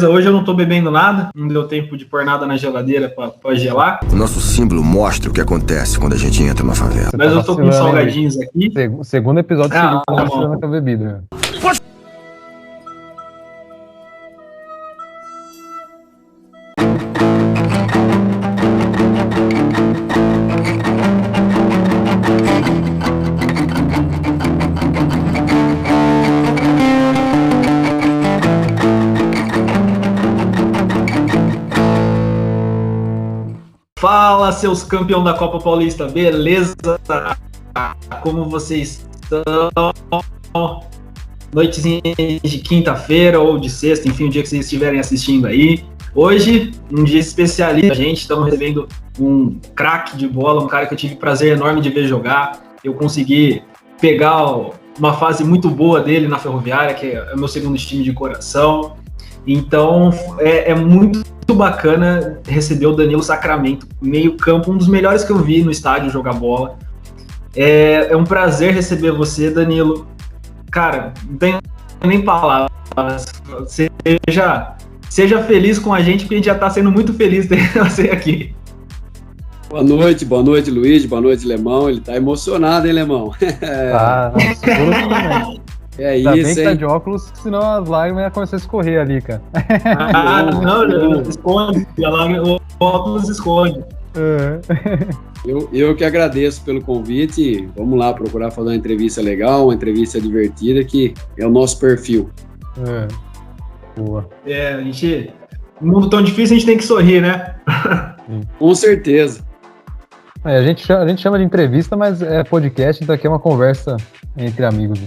Hoje eu não tô bebendo nada, não deu tempo de pôr nada na geladeira pra gelar. O nosso símbolo mostra o que acontece quando a gente entra na favela. Mas eu tô com salgadinhos aqui. Segundo episódio seguido com a bebida. Fala, seus campeão da Copa Paulista, beleza? Como vocês estão? Noitezinha de quinta-feira ou de sexta, enfim, o dia que vocês estiverem assistindo aí. Hoje, um dia especialista, gente, estamos recebendo um craque de bola, um cara que eu tive prazer enorme de ver jogar. Eu consegui pegar uma fase muito boa dele na Ferroviária, que é o meu segundo time de coração. Então, é muito bacana receber o Danilo Sacramento, meio campo, um dos melhores que eu vi no estádio jogar bola. É um prazer receber você, Danilo. Cara, não tenho nem palavras. Seja feliz com a gente, porque a gente já está sendo muito feliz de ter você aqui. Boa noite, Luiz, boa noite, Lemão. Ele tá emocionado, hein, Lemão? É Ainda isso, bem que hein? tá de óculos, senão as lágrimas iam começar a escorrer ali, cara. Não, esconde. O óculos esconde. Eu que agradeço pelo convite. Vamos lá procurar fazer uma entrevista legal, uma entrevista divertida, que é o nosso perfil. Boa. A gente... No mundo tão difícil, a gente tem que sorrir, né? Com certeza. A gente chama de entrevista, mas é podcast, então aqui é uma conversa entre amigos.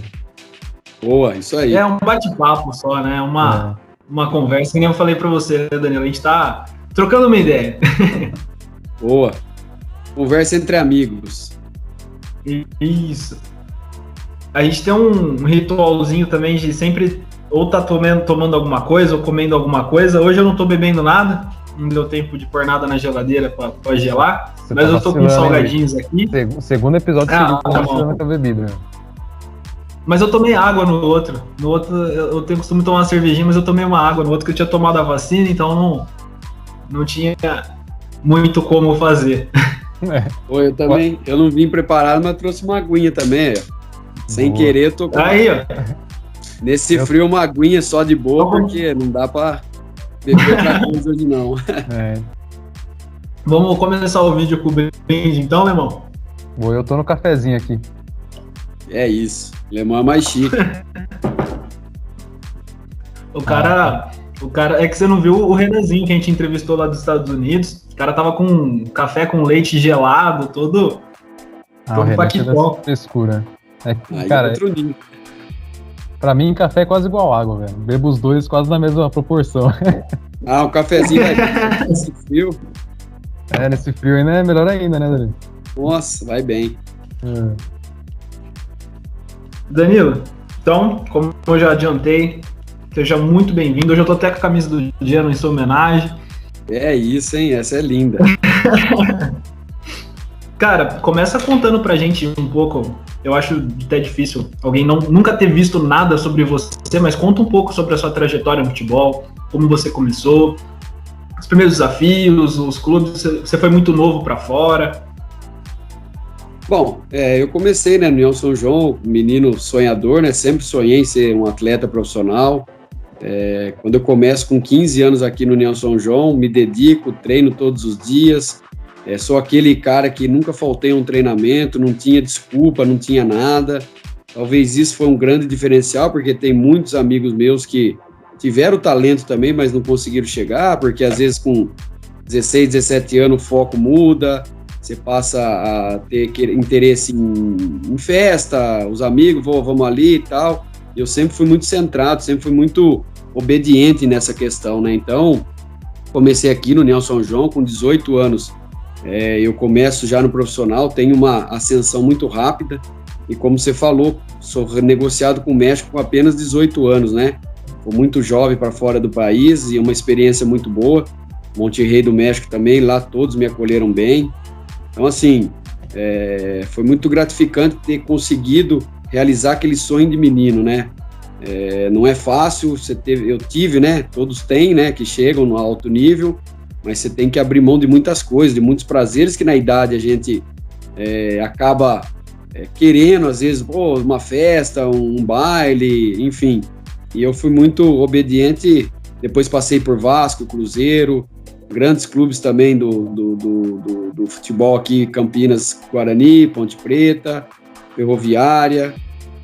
Boa, isso aí. É um bate-papo só, né? Uma conversa, que nem eu falei pra você, né, Danilo? A gente tá trocando uma ideia. Boa. Conversa entre amigos. Isso. A gente tem um ritualzinho também de sempre ou tá tomando alguma coisa ou comendo alguma coisa. Hoje eu não tô bebendo nada, não deu tempo de pôr nada na geladeira pra gelar, mas eu tô com salgadinhos aqui. Segundo episódio seguido com a bebida. Mas eu tomei água no outro. No outro eu tenho costume tomar uma cervejinha, mas eu tomei uma água no outro que eu tinha tomado a vacina, então não tinha muito como fazer. Eu também, eu não vim preparado, mas trouxe uma aguinha também, ó. Sem querer, eu tô com nesse frio uma aguinha só de boa, porque não dá pra beber outra coisa hoje não. Vamos começar o vídeo com o brinde então, Lemão? Eu tô no cafezinho aqui. É isso, Lemão é mais chique. O cara, é que você não viu o Renanzinho que a gente entrevistou lá dos Estados Unidos. O cara tava com um café com leite gelado, todo paquitão. Frescura. Cara, pra mim, café é quase igual água, velho. Bebo os dois quase na mesma proporção. Um cafezinho nesse frio. Nesse frio ainda é melhor ainda, né, Danilo? Nossa, vai bem. Danilo, então, como eu já adiantei, seja muito bem-vindo. Hoje eu tô até com a camisa do dia em sua homenagem. É isso, hein? Essa é linda. Cara, começa contando pra gente um pouco. Eu acho até difícil alguém nunca ter visto nada sobre você, mas conta um pouco sobre a sua trajetória no futebol, como você começou, os primeiros desafios, os clubes. Você foi muito novo pra fora. Bom, eu comecei, né, no União São João, menino sonhador, né, sempre sonhei em ser um atleta profissional. Quando eu começo com 15 anos aqui no União São João, me dedico, treino todos os dias, sou aquele cara que nunca faltei a um treinamento, não tinha desculpa, não tinha nada. Talvez isso foi um grande diferencial, porque tem muitos amigos meus que tiveram talento também, mas não conseguiram chegar, porque às vezes com 16, 17 anos o foco muda, você passa a ter interesse em festa, os amigos, vamos ali e tal. Eu sempre fui muito centrado, sempre fui muito obediente nessa questão, né? Então, comecei aqui no União São João com 18 anos. Eu começo já no profissional, tenho uma ascensão muito rápida e, como você falou, sou renegociado com o México com apenas 18 anos, né? Fui muito jovem para fora do país e uma experiência muito boa. Monterrey do México também, lá todos me acolheram bem. Então, assim, foi muito gratificante ter conseguido realizar aquele sonho de menino, né? Não é fácil, eu tive, né? Todos têm, né? Que chegam no alto nível, mas você tem que abrir mão de muitas coisas, de muitos prazeres que na idade a gente acaba querendo, às vezes, uma festa, um baile, enfim. E eu fui muito obediente, depois passei por Vasco, Cruzeiro, grandes clubes também do futebol aqui, Campinas, Guarani, Ponte Preta, Ferroviária,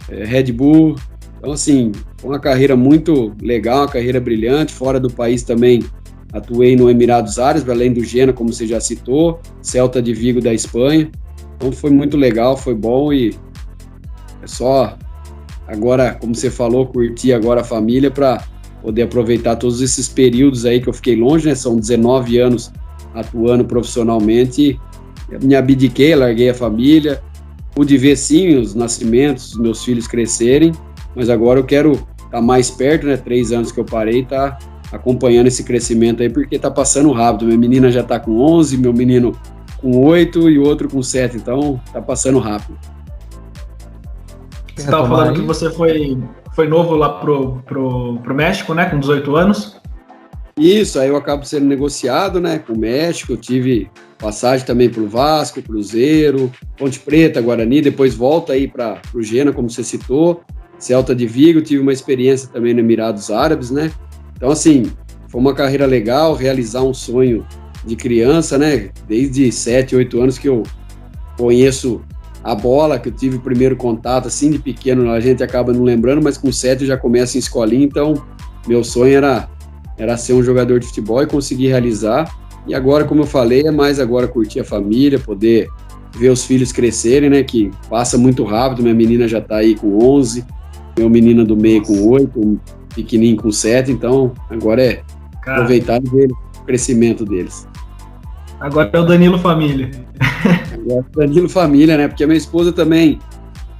Red Bull. Então, assim, foi uma carreira muito legal, uma carreira brilhante. Fora do país também atuei no Emirados Árabes, além do Gena, como você já citou, Celta de Vigo da Espanha. Então foi muito legal, foi bom e é só agora, como você falou, curtir agora a família para poder aproveitar todos esses períodos aí que eu fiquei longe, né? São 19 anos atuando profissionalmente. Eu me abdiquei, larguei a família, pude ver sim os nascimentos, os meus filhos crescerem, mas agora eu quero estar mais perto, né? 3 anos que eu parei, tá acompanhando esse crescimento aí, porque tá passando rápido. Minha menina já tá com 11, meu menino com 8 e o outro com 7, então tá passando rápido. Você estava falando que você foi novo lá pro México, né, com 18 anos? Isso, aí eu acabo sendo negociado, né, com o México. Eu tive passagem também pro Vasco, Cruzeiro, Ponte Preta, Guarani, depois volta aí para o Gena, como você citou, Celta de Vigo, tive uma experiência também no Emirados Árabes, né? Então, assim, foi uma carreira legal, realizar um sonho de criança, né? Desde 7, 8 anos que eu conheço a bola, que eu tive o primeiro contato, assim, de pequeno, a gente acaba não lembrando, mas com 7 eu já começo em escolinha, então meu sonho era ser um jogador de futebol e conseguir realizar. E agora, como eu falei, é mais agora curtir a família, poder ver os filhos crescerem, né? Que passa muito rápido, minha menina já tá aí com 11, meu menino do meio com 8, um pequenininho com 7, então agora é aproveitar e ver o crescimento deles. Agora é o Danilo Família. Agora é o Danilo Família, né? Porque a minha esposa também,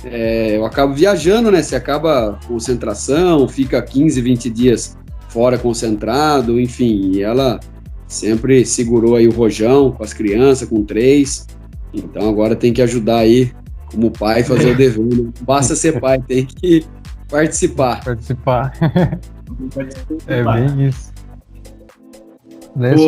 eu acabo viajando, né? Você acaba concentração, fica 15, 20 dias fora concentrado, enfim, e ela sempre segurou aí o rojão com as crianças, com 3, então agora tem que ajudar aí, como pai, fazer o dever, não basta ser pai, tem que participar. É bem isso.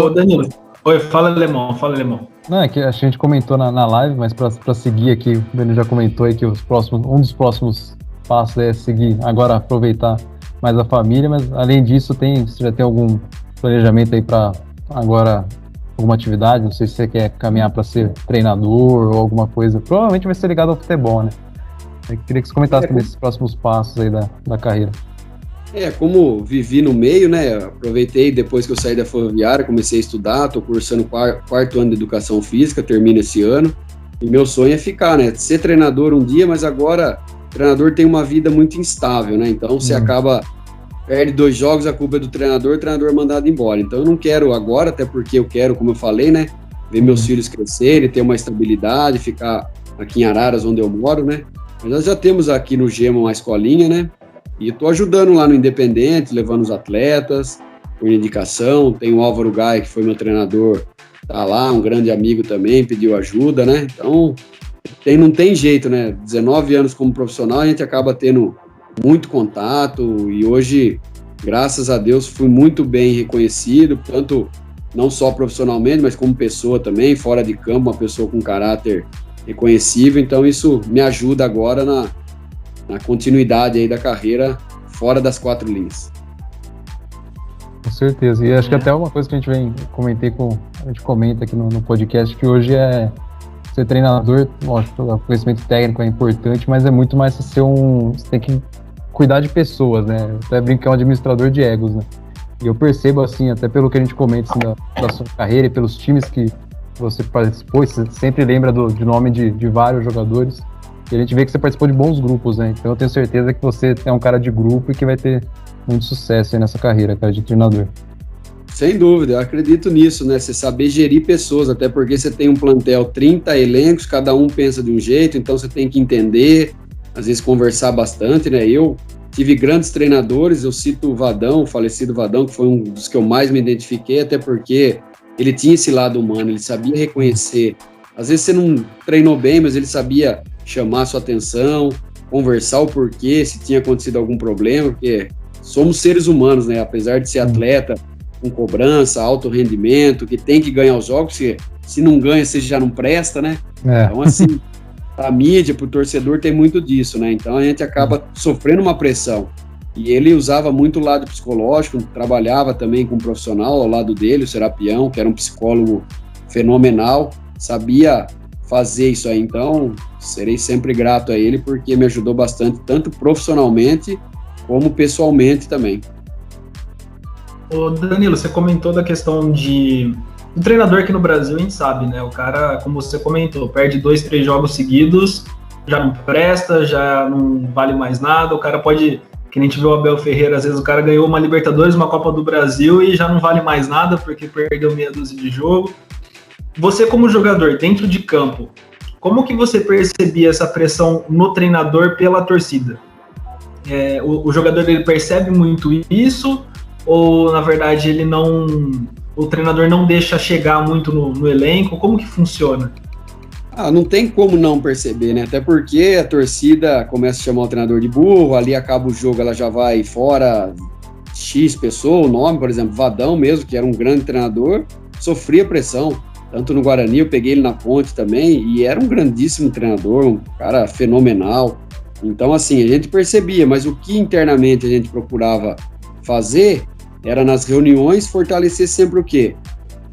Ô, Danilo, oi, fala alemão. Não, é que a gente comentou na live, mas para seguir aqui, o Danilo já comentou aí que um dos próximos passos é seguir, agora aproveitar mais a família, mas além disso, você já tem algum planejamento aí para agora, alguma atividade? Não sei se você quer caminhar para ser treinador ou alguma coisa, provavelmente vai ser ligado ao futebol, né? Eu queria que você comentasse sobre esses próximos passos aí da carreira. Como vivi no meio, né, aproveitei depois que eu saí da Ferroviária, comecei a estudar, estou cursando quarto ano de Educação Física, termino esse ano, e meu sonho é ficar, né, ser treinador um dia, mas agora o treinador tem uma vida muito instável, né, então você perde 2 jogos, a culpa é do treinador, o treinador é mandado embora, então eu não quero agora, até porque eu quero, como eu falei, né, ver meus filhos crescerem, ter uma estabilidade, ficar aqui em Araras, onde eu moro, né, mas nós já temos aqui no Gema uma escolinha, né, e estou ajudando lá no Independente, levando os atletas, por indicação. Tem o Álvaro Gaia, que foi meu treinador, tá lá, um grande amigo também, pediu ajuda, né? Então, não tem jeito, né? 19 anos como profissional, a gente acaba tendo muito contato e hoje, graças a Deus, fui muito bem reconhecido, tanto não só profissionalmente, mas como pessoa também, fora de campo, uma pessoa com caráter reconhecível. Então, isso me ajuda agora na continuidade aí da carreira fora das 4 linhas. Com certeza, e acho que até uma coisa que a gente comenta aqui no podcast, que hoje é ser treinador, lógico, o conhecimento técnico é importante, mas é muito mais você tem que cuidar de pessoas, né? Até brincar, um administrador de egos, né? E eu percebo, assim, até pelo que a gente comenta assim, da sua carreira e pelos times que você participou, você sempre lembra de nome de vários jogadores. E a gente vê que você participou de bons grupos, né? Então eu tenho certeza que você é um cara de grupo e que vai ter muito sucesso aí nessa carreira, cara, de treinador. Sem dúvida, eu acredito nisso, né? Você saber gerir pessoas, até porque você tem um plantel, 30 elencos, cada um pensa de um jeito, então você tem que entender, às vezes conversar bastante, né? Eu tive grandes treinadores, eu cito o Vadão, o falecido Vadão, que foi um dos que eu mais me identifiquei, até porque ele tinha esse lado humano, ele sabia reconhecer. Às vezes você não treinou bem, mas ele sabia chamar a sua atenção, conversar o porquê, se tinha acontecido algum problema, porque somos seres humanos, né? Apesar de ser atleta, com cobrança, alto rendimento, que tem que ganhar os jogos, se não ganha, você já não presta, né? Então, assim, a mídia, pro torcedor, tem muito disso, né? Então, a gente acaba sofrendo uma pressão. E ele usava muito o lado psicológico, trabalhava também com um profissional ao lado dele, o Serapião, que era um psicólogo fenomenal, sabia fazer isso aí. Então, serei sempre grato a ele, porque me ajudou bastante, tanto profissionalmente, como pessoalmente também. Ô Danilo, você comentou da questão do treinador aqui no Brasil, a gente sabe, né? O cara, como você comentou, perde 2, 3 jogos seguidos, já não presta, já não vale mais nada, o cara pode, que nem a gente viu o Abel Ferreira, às vezes o cara ganhou uma Libertadores, uma Copa do Brasil e já não vale mais nada porque perdeu meia dúzia de jogo. Você como jogador, dentro de campo, como que você percebia essa pressão no treinador pela torcida? O jogador, ele percebe muito isso, ou na verdade o treinador não deixa chegar muito no elenco? Como que funciona? Não tem como não perceber, né? Até porque a torcida começa a chamar o treinador de burro, ali acaba o jogo, ela já vai fora X pessoa, o nome, por exemplo, Vadão mesmo, que era um grande treinador, sofria pressão, tanto no Guarani, eu peguei ele na Ponte também, e era um grandíssimo treinador, um cara fenomenal. Então, assim, a gente percebia, mas o que internamente a gente procurava fazer era nas reuniões fortalecer sempre o quê?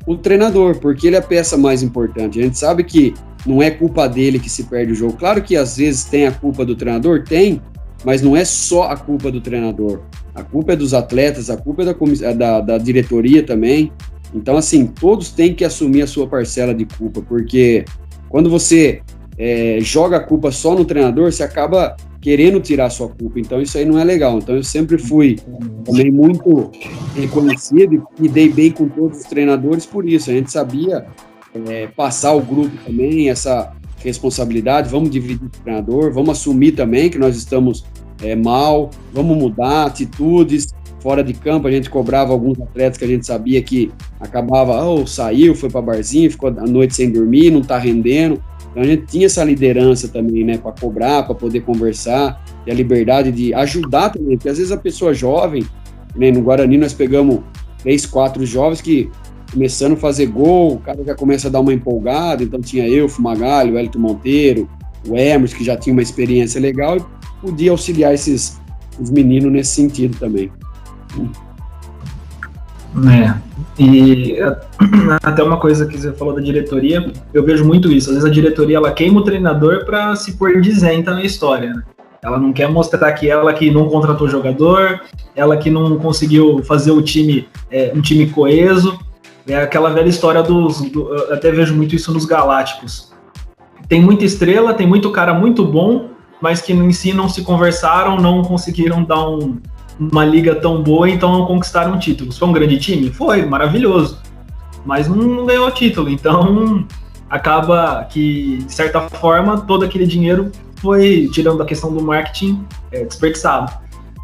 O treinador, porque ele é a peça mais importante. A gente sabe que não é culpa dele que se perde o jogo. Claro que às vezes tem a culpa do treinador, tem, mas não é só a culpa do treinador. A culpa é dos atletas, a culpa é da diretoria também. Então, assim, todos têm que assumir a sua parcela de culpa, porque quando você joga a culpa só no treinador, você acaba querendo tirar a sua culpa. Então, isso aí não é legal. Então, eu sempre fui também muito reconhecido e me dei bem com todos os treinadores por isso. A gente sabia passar o grupo também, essa responsabilidade, vamos dividir o treinador, vamos assumir também que nós estamos mal, vamos mudar atitudes. Fora de campo, a gente cobrava alguns atletas que a gente sabia que acabava, saiu, foi para barzinho, ficou a noite sem dormir, não está rendendo. Então a gente tinha essa liderança também, né, para cobrar, para poder conversar, e a liberdade de ajudar também, porque às vezes a pessoa jovem, né, no Guarani nós pegamos 3, 4 jovens que começando a fazer gol, o cara já começa a dar uma empolgada, então tinha eu, o Fumagalli, o Hélito Monteiro, o Emerson, que já tinha uma experiência legal, e podia auxiliar os meninos nesse sentido também. E até uma coisa que você falou da diretoria, eu vejo muito isso. Às vezes a diretoria ela queima o treinador para se pôr de isenta na história, né? Ela não quer mostrar que ela que não contratou jogador, ela que não conseguiu fazer o time um time coeso. É aquela velha história eu até vejo muito isso nos Galácticos. Tem muita estrela, tem muito cara muito bom, mas que em si não se conversaram, não conseguiram dar uma liga tão boa, então não conquistaram títulos. Foi um grande time? Foi, maravilhoso. Mas não ganhou título, então acaba que, de certa forma, todo aquele dinheiro foi, tirando a questão do marketing, desperdiçado.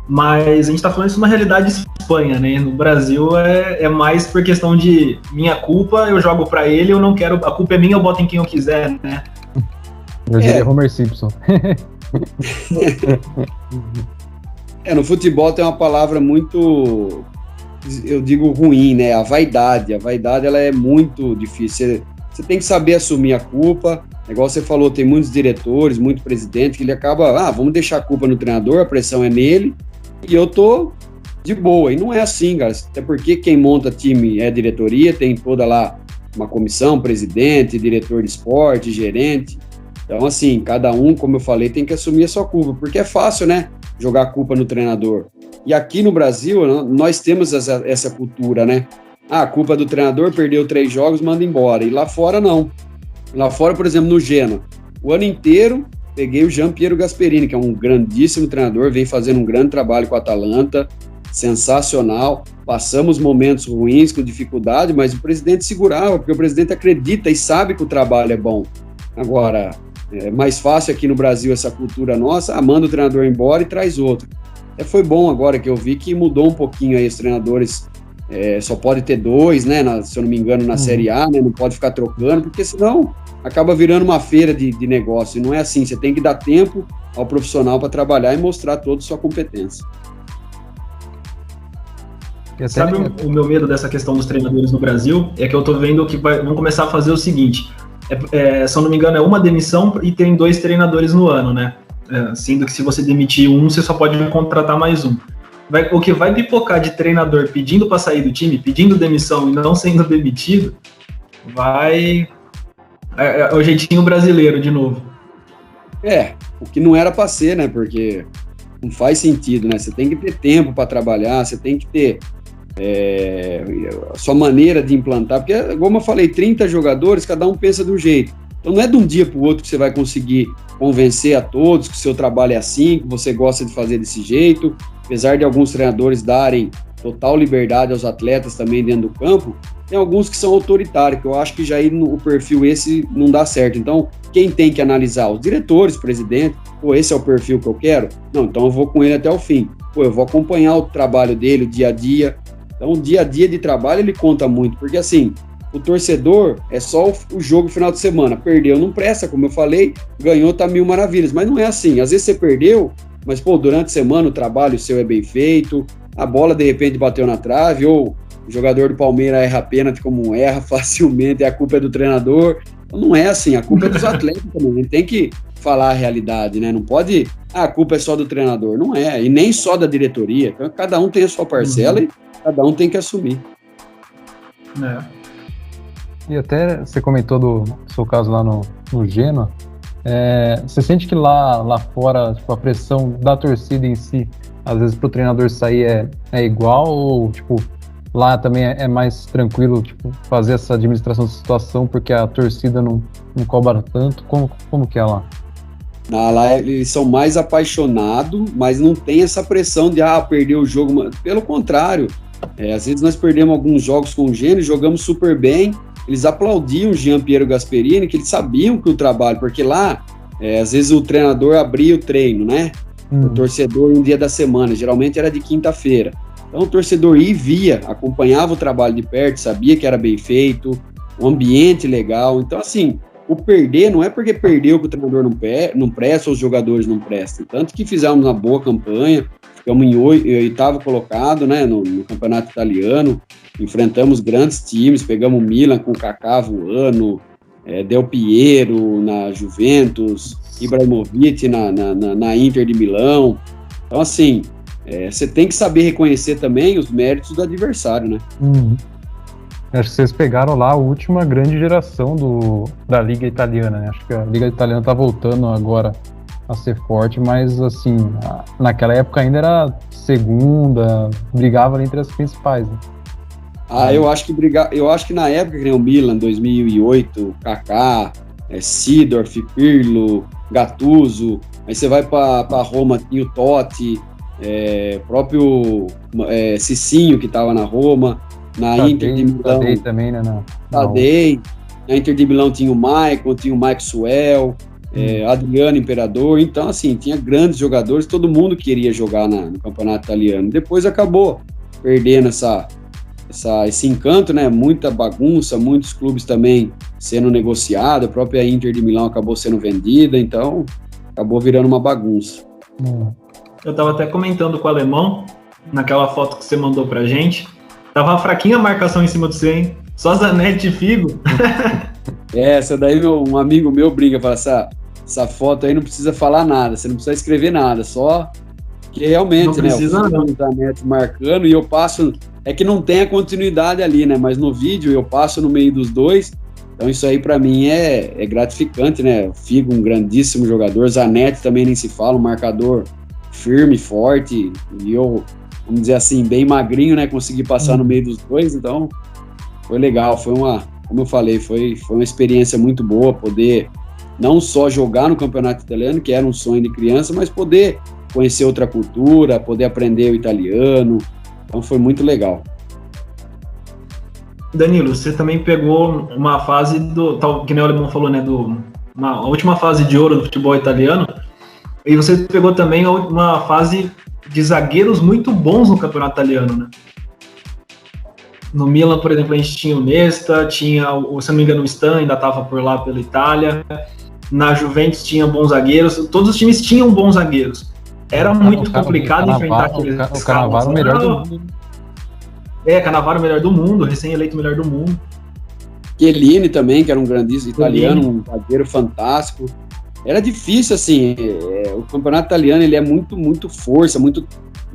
Mas a gente tá falando isso numa realidade de Espanha, né? No Brasil é mais por questão de minha culpa, eu jogo pra ele, eu não quero, a culpa é minha, eu boto em quem eu quiser, né? Eu diria Homer Simpson. No futebol tem uma palavra muito, eu digo, ruim, né? A vaidade. A vaidade, ela é muito difícil. Você tem que saber assumir a culpa. Igual você falou, tem muitos diretores, muito presidente, que ele acaba, vamos deixar a culpa no treinador, a pressão é nele, e eu tô de boa. E não é assim, cara. Até porque quem monta time é a diretoria, tem toda lá uma comissão, presidente, diretor de esporte, gerente. Então, assim, cada um, como eu falei, tem que assumir a sua culpa, porque é fácil, né? Jogar a culpa no treinador. E aqui no Brasil, nós temos essa cultura, né? A culpa do treinador, perdeu 3 jogos, manda embora. E lá fora, não. Lá fora, por exemplo, no Genoa, o ano inteiro, peguei o Gian Piero Gasperini, que é um grandíssimo treinador, vem fazendo um grande trabalho com a Atalanta, sensacional. Passamos momentos ruins, com dificuldade, mas o presidente segurava, porque o presidente acredita e sabe que o trabalho é bom. Agora, é mais fácil aqui no Brasil essa cultura nossa, manda o treinador embora e traz outro. Foi bom agora que eu vi que mudou um pouquinho aí os treinadores, só pode ter 2, né, se eu não me engano, na Série A, né, não pode ficar trocando, porque senão acaba virando uma feira de negócio, e não é assim, você tem que dar tempo ao profissional para trabalhar e mostrar toda a sua competência. Sabe o meu medo dessa questão dos treinadores no Brasil? É que eu tô vendo que vão começar a fazer o seguinte, se eu não me engano é uma demissão e tem 2 treinadores no ano, né? Sendo que se você demitir um, você só pode contratar mais um. O que vai pipocar de treinador pedindo para sair do time, pedindo demissão e não sendo demitido, é o jeitinho brasileiro de novo. O que não era para ser, né? Porque não faz sentido, né? Você tem que ter tempo para trabalhar, você tem que ter a sua maneira de implantar, porque, como eu falei, 30 jogadores, cada um pensa de um jeito. Então não é de um dia para o outro que você vai conseguir convencer a todos que o seu trabalho é assim, que você gosta de fazer desse jeito. Apesar de alguns treinadores darem total liberdade aos atletas também dentro do campo, tem alguns que são autoritários, que eu acho que já aí o perfil esse não dá certo. Então, quem tem que analisar? Os diretores, presidente, esse é o perfil que eu quero? Não, então eu vou com ele até o fim. Eu vou acompanhar o trabalho dele, o dia a dia. Então, o dia a dia de trabalho, ele conta muito, porque assim, o torcedor é só o jogo final de semana. Perdeu, não presta, como eu falei, ganhou, tá mil maravilhas. Mas não é assim. Às vezes você perdeu, mas, durante a semana o trabalho seu é bem feito, a bola, de repente, bateu na trave, ou o jogador do Palmeiras erra pênalti como erra facilmente, a culpa é do treinador. Então, não é assim, a culpa é dos atletas também. A gente tem que falar a realidade, né? Não pode, a culpa é só do treinador. Não é, e nem só da diretoria. Então, cada um tem a sua parcela e cada um tem que assumir. E até você comentou do seu caso lá no Genoa, você sente que lá fora, tipo, a pressão da torcida em si, às vezes pro treinador sair é igual, ou tipo, lá também é mais tranquilo, tipo, fazer essa administração de situação porque a torcida não cobra tanto? Como que é lá? Lá eles são mais apaixonados, mas não tem essa pressão de perder o jogo. Pelo contrário, às vezes nós perdemos alguns jogos com o Genoa, jogamos super bem. Eles aplaudiam o Jean Piero Gasperini, que eles sabiam que o trabalho, porque lá, às vezes o treinador abria o treino, né? O torcedor um dia da semana, geralmente era de quinta-feira. Então o torcedor ia e via, acompanhava o trabalho de perto, sabia que era bem feito, o ambiente legal. Então, assim, o perder não é porque perdeu que o treinador não presta ou os jogadores não prestam. Tanto que fizemos uma boa campanha, ficamos em 8º colocado, né, no campeonato italiano, enfrentamos grandes times, pegamos o Milan com o Kaká voando, Del Piero na Juventus, Ibrahimovic na Inter de Milão. Então, assim, você tem que saber reconhecer também os méritos do adversário, né? Acho que vocês pegaram lá a última grande geração da Liga Italiana, né? Acho que a Liga Italiana tá voltando agora a ser forte, mas assim, naquela época ainda era segunda, brigava ali entre as principais, né? Eu acho que na época que nem o Milan, 2008, Kaká, Seedorf, Pirlo, Gattuso, aí você vai para Roma, tinha o Totti, próprio Cicinho que estava na Roma, na Tadei, Inter de Milão. Tadei também, né? Tadei, na Inter de Milão tinha o Maicon, tinha o Maxwell, Adriano Imperador, então assim, tinha grandes jogadores, todo mundo queria jogar no campeonato italiano. Depois acabou perdendo esse encanto, né? Muita bagunça, muitos clubes também sendo negociados, a própria Inter de Milão acabou sendo vendida, então acabou virando uma bagunça. Eu tava até comentando com o Alemão, naquela foto que você mandou pra gente, tava fraquinha a marcação em cima do você, hein? Só Zanetti e Figo. Essa daí um amigo meu briga, fala, essa foto aí não precisa falar nada, você não precisa escrever nada, só que realmente, não precisa, né, o Zanetti marcando e eu passo, é que não tem a continuidade ali, né, mas no vídeo eu passo no meio dos dois, então isso aí pra mim é gratificante, né, o Figo, um grandíssimo jogador, Zanetti também nem se fala, um marcador firme, forte, e eu, vamos dizer assim, bem magrinho, né, consegui passar no meio dos dois, então foi legal, como eu falei, foi uma experiência muito boa, poder não só jogar no campeonato italiano, que era um sonho de criança, mas poder conhecer outra cultura, poder aprender o italiano, então foi muito legal. Danilo, você também pegou uma fase que nem o Alemão falou, né, a última fase de ouro do futebol italiano, e você pegou também uma fase de zagueiros muito bons no campeonato italiano, né? No Milan, por exemplo, a gente tinha o Nesta, tinha, se não me engano, o Stan ainda estava por lá pela Itália. na Juventus tinha bons zagueiros, todos os times tinham bons zagueiros. Era muito complicado enfrentar aqueles caras. O Cannavaro o melhor do mundo. Cannavaro o melhor do mundo, recém-eleito melhor do mundo. Chiellini também, que era um grandíssimo italiano, um zagueiro fantástico. Era difícil, assim, o campeonato italiano, ele é muito força, muito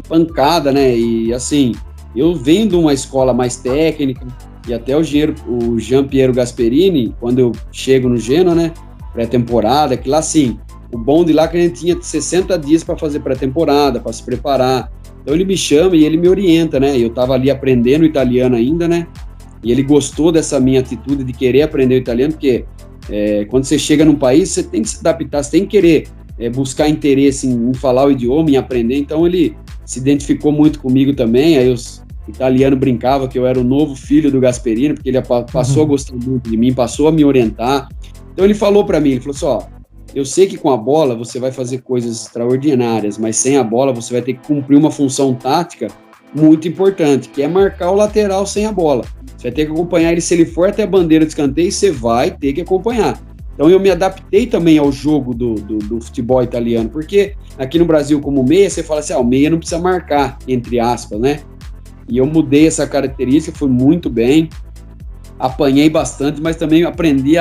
pancada, né, e assim, eu venho de uma escola mais técnica, e até o Gianpiero Gasperini, quando eu chego no Genoa, né, pré-temporada, que lá, assim, o bom de lá é que a gente tinha 60 dias para fazer pré-temporada, para se preparar, então ele me chama e ele me orienta, né, eu estava ali aprendendo italiano ainda, né, e ele gostou dessa minha atitude de querer aprender o italiano, porque quando você chega num país, você tem que se adaptar, você tem que querer buscar interesse em falar o idioma, em aprender, então ele se identificou muito comigo também, aí os italianos brincavam que eu era o novo filho do Gasperini, porque ele passou a gostar muito de mim, passou a me orientar, então ele falou para mim, ele falou assim, ó, eu sei que com a bola você vai fazer coisas extraordinárias, mas sem a bola você vai ter que cumprir uma função tática muito importante, que é marcar o lateral sem a bola. Você vai ter que acompanhar ele, se ele for até a bandeira de escanteio, você vai ter que acompanhar. Então eu me adaptei também ao jogo do futebol italiano, porque aqui no Brasil, como meia, você fala assim, o meia não precisa marcar, entre aspas, né? E eu mudei essa característica, fui muito bem, apanhei bastante, mas também aprendi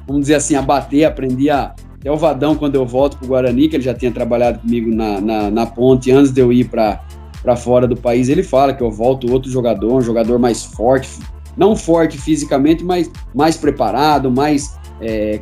vamos dizer assim, a bater, aprendi até o Vadão, quando eu volto pro Guarani, que ele já tinha trabalhado comigo na Ponte, antes de eu ir para fora do país, ele fala que eu volto outro jogador, um jogador mais forte, não forte fisicamente, mas mais preparado, mais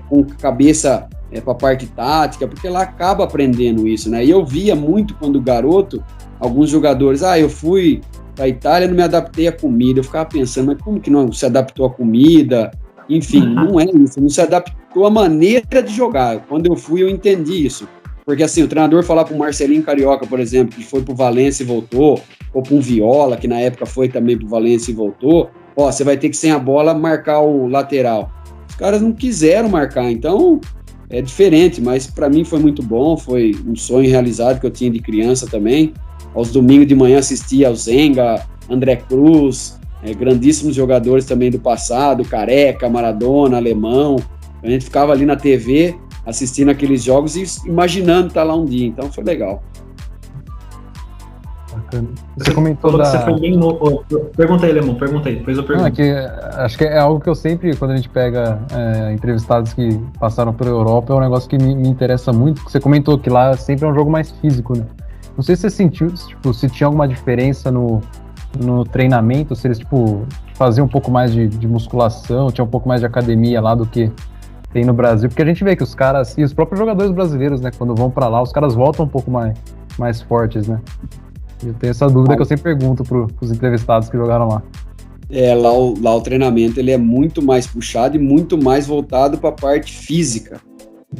com cabeça para a parte tática, porque ela acaba aprendendo isso, né? E eu via muito quando garoto, alguns jogadores, eu fui para a Itália, não me adaptei à comida, eu ficava pensando, mas como que não se adaptou à comida? Enfim, não é isso, não se adaptou à maneira de jogar. Quando eu fui, eu entendi isso. Porque assim, o treinador falar para o Marcelinho Carioca, por exemplo, que foi para o Valência e voltou, ou para um Viola, que na época foi também para o Valência e voltou, você vai ter que, sem a bola, marcar o lateral. Os caras não quiseram marcar, então é diferente, mas para mim foi muito bom, foi um sonho realizado que eu tinha de criança também. Aos domingos de manhã assistia ao Zenga, André Cruz, grandíssimos jogadores também do passado, Careca, Maradona, Alemão. A gente ficava ali na TV assistindo aqueles jogos e imaginando estar lá um dia, então foi legal. Bacana. Você comentou você foi bem novo. Pergunta aí, Lemão, pergunta aí, depois eu pergunto. Acho que é algo que eu sempre, quando a gente pega entrevistados que passaram pela Europa, é um negócio que me interessa muito, que você comentou que lá sempre é um jogo mais físico, né? Não sei se você sentiu, se tinha alguma diferença no treinamento, se eles, faziam um pouco mais de musculação, tinha um pouco mais de academia lá do que tem no Brasil, porque a gente vê que os caras, e os próprios jogadores brasileiros, né, quando vão pra lá, os caras voltam um pouco mais fortes, né? Eu tenho essa dúvida que eu sempre pergunto pros entrevistados que jogaram lá. Lá o treinamento, ele é muito mais puxado e muito mais voltado para a parte física.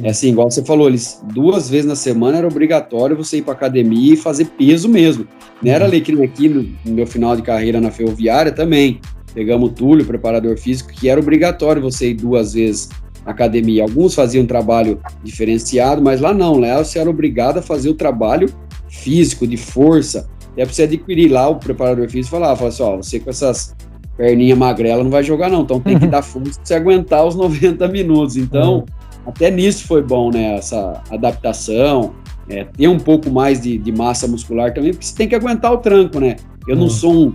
É assim, igual você falou, 2 vezes na semana era obrigatório você ir para academia e fazer peso mesmo. Não era alecrim aqui no meu final de carreira na Ferroviária também. Pegamos o Túlio, preparador físico, que era obrigatório você ir 2 vezes na academia. Alguns faziam um trabalho diferenciado, mas lá não. Lá você era obrigado a fazer o trabalho físico, de força. Até para você adquirir lá, o preparador físico falava assim, você com essas perninhas magrelas não vai jogar não, então tem que dar força para você aguentar os 90 minutos. Então, até nisso foi bom, né, essa adaptação, ter um pouco mais de massa muscular também, porque você tem que aguentar o tranco, né? Eu não sou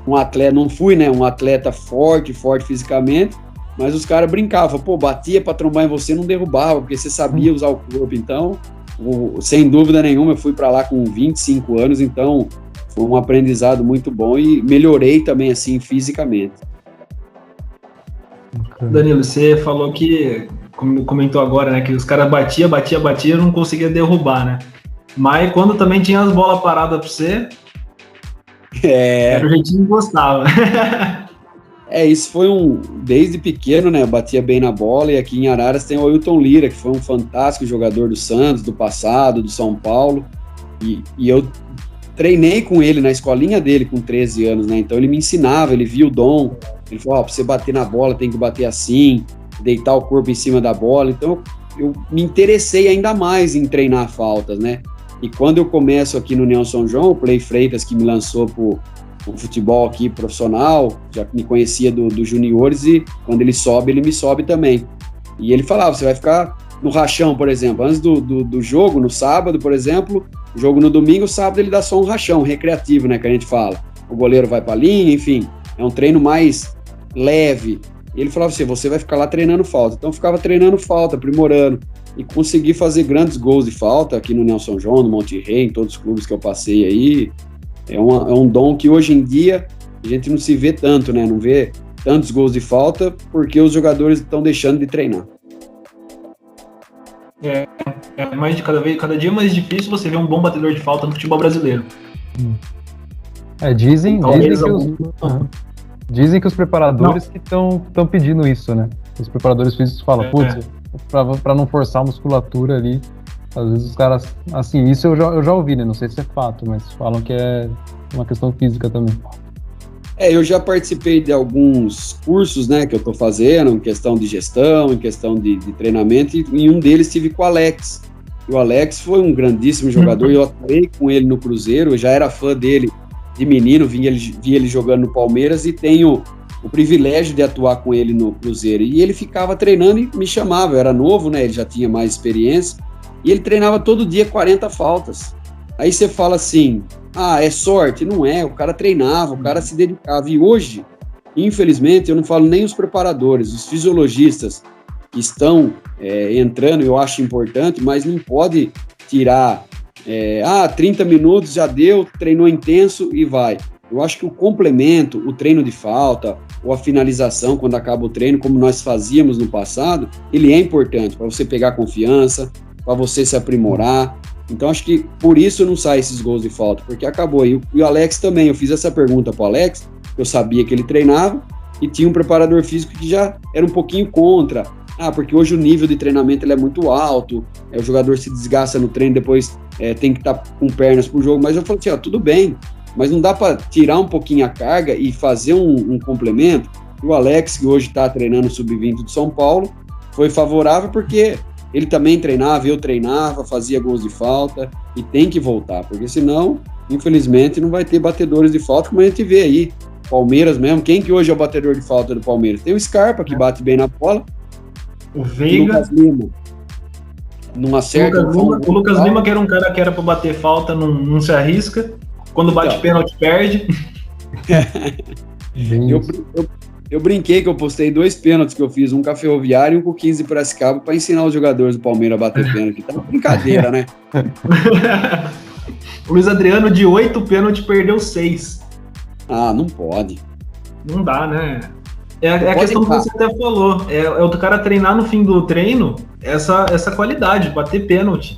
um atleta, não fui, né, um atleta forte fisicamente, mas os caras brincavam, batia para trombar em você, não derrubava, porque você sabia usar o corpo. Então, sem dúvida nenhuma, eu fui para lá com 25 anos, então foi um aprendizado muito bom e melhorei também, assim, fisicamente. Danilo, você falou que, como comentou agora, né, que os caras batiam, não conseguia derrubar, né? Mas quando também tinha as bolas paradas pra você, era o jeitinho que gostava. Isso foi desde pequeno, né, eu batia bem na bola, e aqui em Araras tem o Ailton Lira, que foi um fantástico jogador do Santos, do passado, do São Paulo, e eu treinei com ele na escolinha dele com 13 anos, né, então ele me ensinava, ele via o dom, ele falou, pra você bater na bola tem que bater assim, deitar o corpo em cima da bola, então eu me interessei ainda mais em treinar faltas, né, e quando eu começo aqui no União São João, o Play Freitas, que me lançou pro futebol aqui profissional, já me conhecia dos juniores, e quando ele me sobe também. E ele falava, você vai ficar no rachão, por exemplo, antes do jogo, no sábado, por exemplo, jogo no domingo, sábado ele dá só um rachão recreativo, né, que a gente fala. O goleiro vai para a linha, enfim, é um treino mais leve. E ele falava assim, você vai ficar lá treinando falta. Então eu ficava treinando falta, aprimorando, e consegui fazer grandes gols de falta aqui no União São João, no Monte Rei, em todos os clubes que eu passei aí. É um dom que hoje em dia a gente não se vê tanto, né? Não vê tantos gols de falta porque os jogadores estão deixando de treinar. Cada dia mais difícil você ver um bom batedor de falta no futebol brasileiro. Dizem que os preparadores que estão pedindo isso, né? Os preparadores físicos falam, pra não forçar a musculatura ali, às vezes os caras, assim, isso eu já ouvi, né? Não sei se é fato, mas falam que é uma questão física também. Eu já participei de alguns cursos, né, que eu tô fazendo, em questão de gestão, em questão de treinamento, e em um deles tive com o Alex. E o Alex foi um grandíssimo jogador, eu atuei com ele no Cruzeiro, eu já era fã dele de menino, vi ele jogando no Palmeiras e tenho o privilégio de atuar com ele no Cruzeiro. E ele ficava treinando e me chamava, eu era novo, né, ele já tinha mais experiência, e ele treinava todo dia 40 faltas. Aí você fala assim, é sorte? Não é, o cara treinava, o cara se dedicava. E hoje, infelizmente, eu não falo nem os preparadores, os fisiologistas que estão entrando, eu acho importante, mas não pode tirar, 30 minutos já deu, treinou intenso e vai. Eu acho que o complemento, o treino de falta, ou a finalização quando acaba o treino, como nós fazíamos no passado, ele é importante para você pegar confiança, para você se aprimorar. Então, acho que por isso não sai esses gols de falta, porque acabou. E o Alex também, eu fiz essa pergunta para o Alex, eu sabia que ele treinava, e tinha um preparador físico que já era um pouquinho contra. Porque hoje o nível de treinamento ele é muito alto, o jogador se desgasta no treino, depois tem que estar com pernas para o jogo. Mas eu falei assim, tudo bem, mas não dá para tirar um pouquinho a carga e fazer um complemento. E o Alex, que hoje está treinando o Sub-20 de São Paulo, foi favorável porque ele também treinava, eu treinava, fazia gols de falta e tem que voltar, porque senão, infelizmente, não vai ter batedores de falta, como a gente vê aí. Palmeiras mesmo, quem que hoje é o batedor de falta do Palmeiras? Tem o Scarpa, que bate bem na bola. O Veiga. O Lucas Lima. Não acerta. O Lucas Lima, que era um cara que era para bater falta, não se arrisca. Quando bate pênalti, perde. Eu brinquei que eu postei 2 pênaltis que eu fiz, um com a Ferroviária e um com o 15 de Piracicaba, para ensinar os jogadores do Palmeiras a bater pênalti. Tá uma brincadeira, né? O Luiz Adriano, de 8 pênaltis, perdeu 6. Não pode. Não dá, né? É a questão que você até falou. É o do cara treinar no fim do treino essa qualidade, bater pênalti.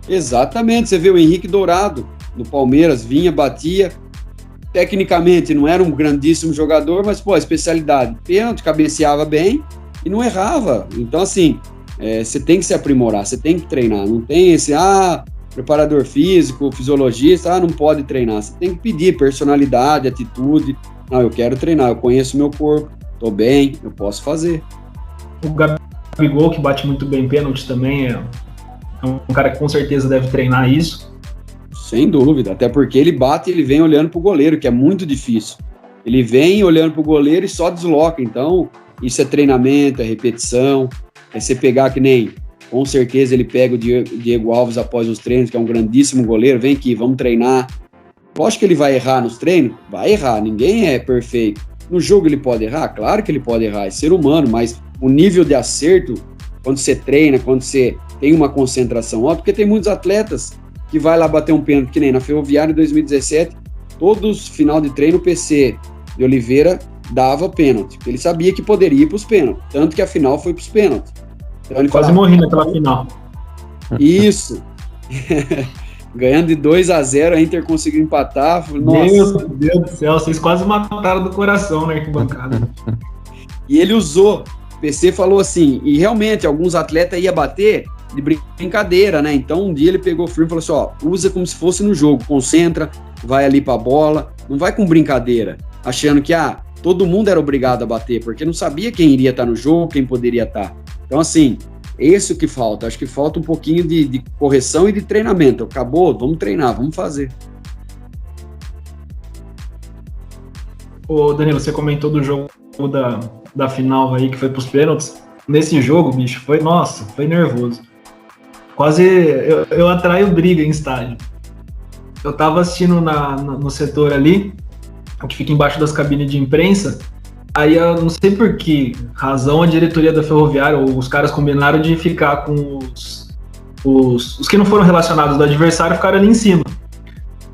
Exatamente. Você vê o Henrique Dourado, no Palmeiras, vinha, batia. Tecnicamente não era um grandíssimo jogador, mas, a especialidade, pênalti, cabeceava bem e não errava. Então, assim, você tem que se aprimorar, você tem que treinar. Não tem esse, preparador físico, fisiologista, não pode treinar. Você tem que pedir personalidade, atitude. Não, eu quero treinar, eu conheço o meu corpo, tô bem, eu posso fazer. O Gabigol, que bate muito bem pênalti também, é um cara que com certeza deve treinar isso. Sem dúvida, até porque ele bate e ele vem olhando pro goleiro, que é muito difícil. Ele vem olhando pro goleiro e só desloca, então isso é treinamento, é repetição, é você pegar que nem, com certeza ele pega o Diego Alves após os treinos, que é um grandíssimo goleiro, vem aqui, vamos treinar. Lógico que ele vai errar nos treinos, vai errar, ninguém é perfeito. No jogo ele pode errar? Claro que ele pode errar, é ser humano, mas o nível de acerto, quando você treina, quando você tem uma concentração alta, porque tem muitos atletas que vai lá bater um pênalti, que nem na Ferroviária em 2017, todos final de treino o PC de Oliveira dava pênalti, porque ele sabia que poderia ir para os pênaltis, tanto que a final foi para os pênaltis. Então ele quase morri naquela final. Isso. Ganhando de 2-0, a Inter conseguiu empatar. Nossa. Meu Deus do céu, vocês quase mataram do coração na arquibancada. E ele usou, o PC falou assim, e realmente alguns atletas iam bater de brincadeira, né? Então um dia ele pegou firme e falou assim, usa como se fosse no jogo, concentra, vai ali pra bola, não vai com brincadeira, achando que todo mundo era obrigado a bater, porque não sabia quem iria estar no jogo, quem poderia estar. Então assim, esse é o que falta, acho que falta um pouquinho de correção e de treinamento. Acabou, vamos treinar, vamos fazer. Ô Danilo, você comentou do jogo da final aí, que foi pros pênaltis. nesse jogo, bicho, foi nervoso. Quase eu atraio briga em estádio. Eu tava assistindo no setor ali, que fica embaixo das cabines de imprensa, aí eu não sei por que razão a diretoria da Ferroviária, ou os caras combinaram de ficar com os que não foram relacionados do adversário, ficaram ali em cima.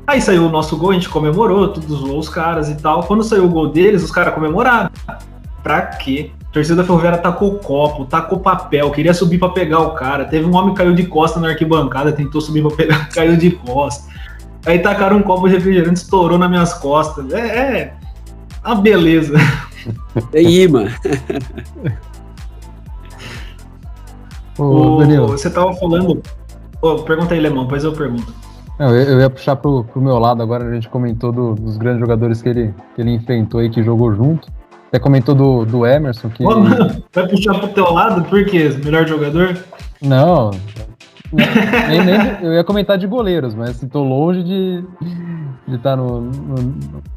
Aí saiu o nosso gol, a gente comemorou, tudo zoou os caras e tal. Quando saiu o gol deles, os caras comemoraram. Pra quê? A torcida da Ferroviária tacou copo, tacou papel, queria subir pra pegar o cara. Teve um homem que caiu de costa na arquibancada, tentou subir pra pegar, caiu de costa. Aí tacaram um copo de refrigerante, estourou nas minhas costas. É uma beleza. É imã. Danilo, você tava falando... pergunta aí, Lemão, depois eu pergunto. Eu ia puxar pro meu lado agora, a gente comentou dos grandes jogadores que ele enfrentou e que jogou junto. Até comentou do Emerson, que... Vai puxar pro teu lado? Por quê? Melhor jogador? Não, nem eu ia comentar de goleiros, mas assim, tô longe de estar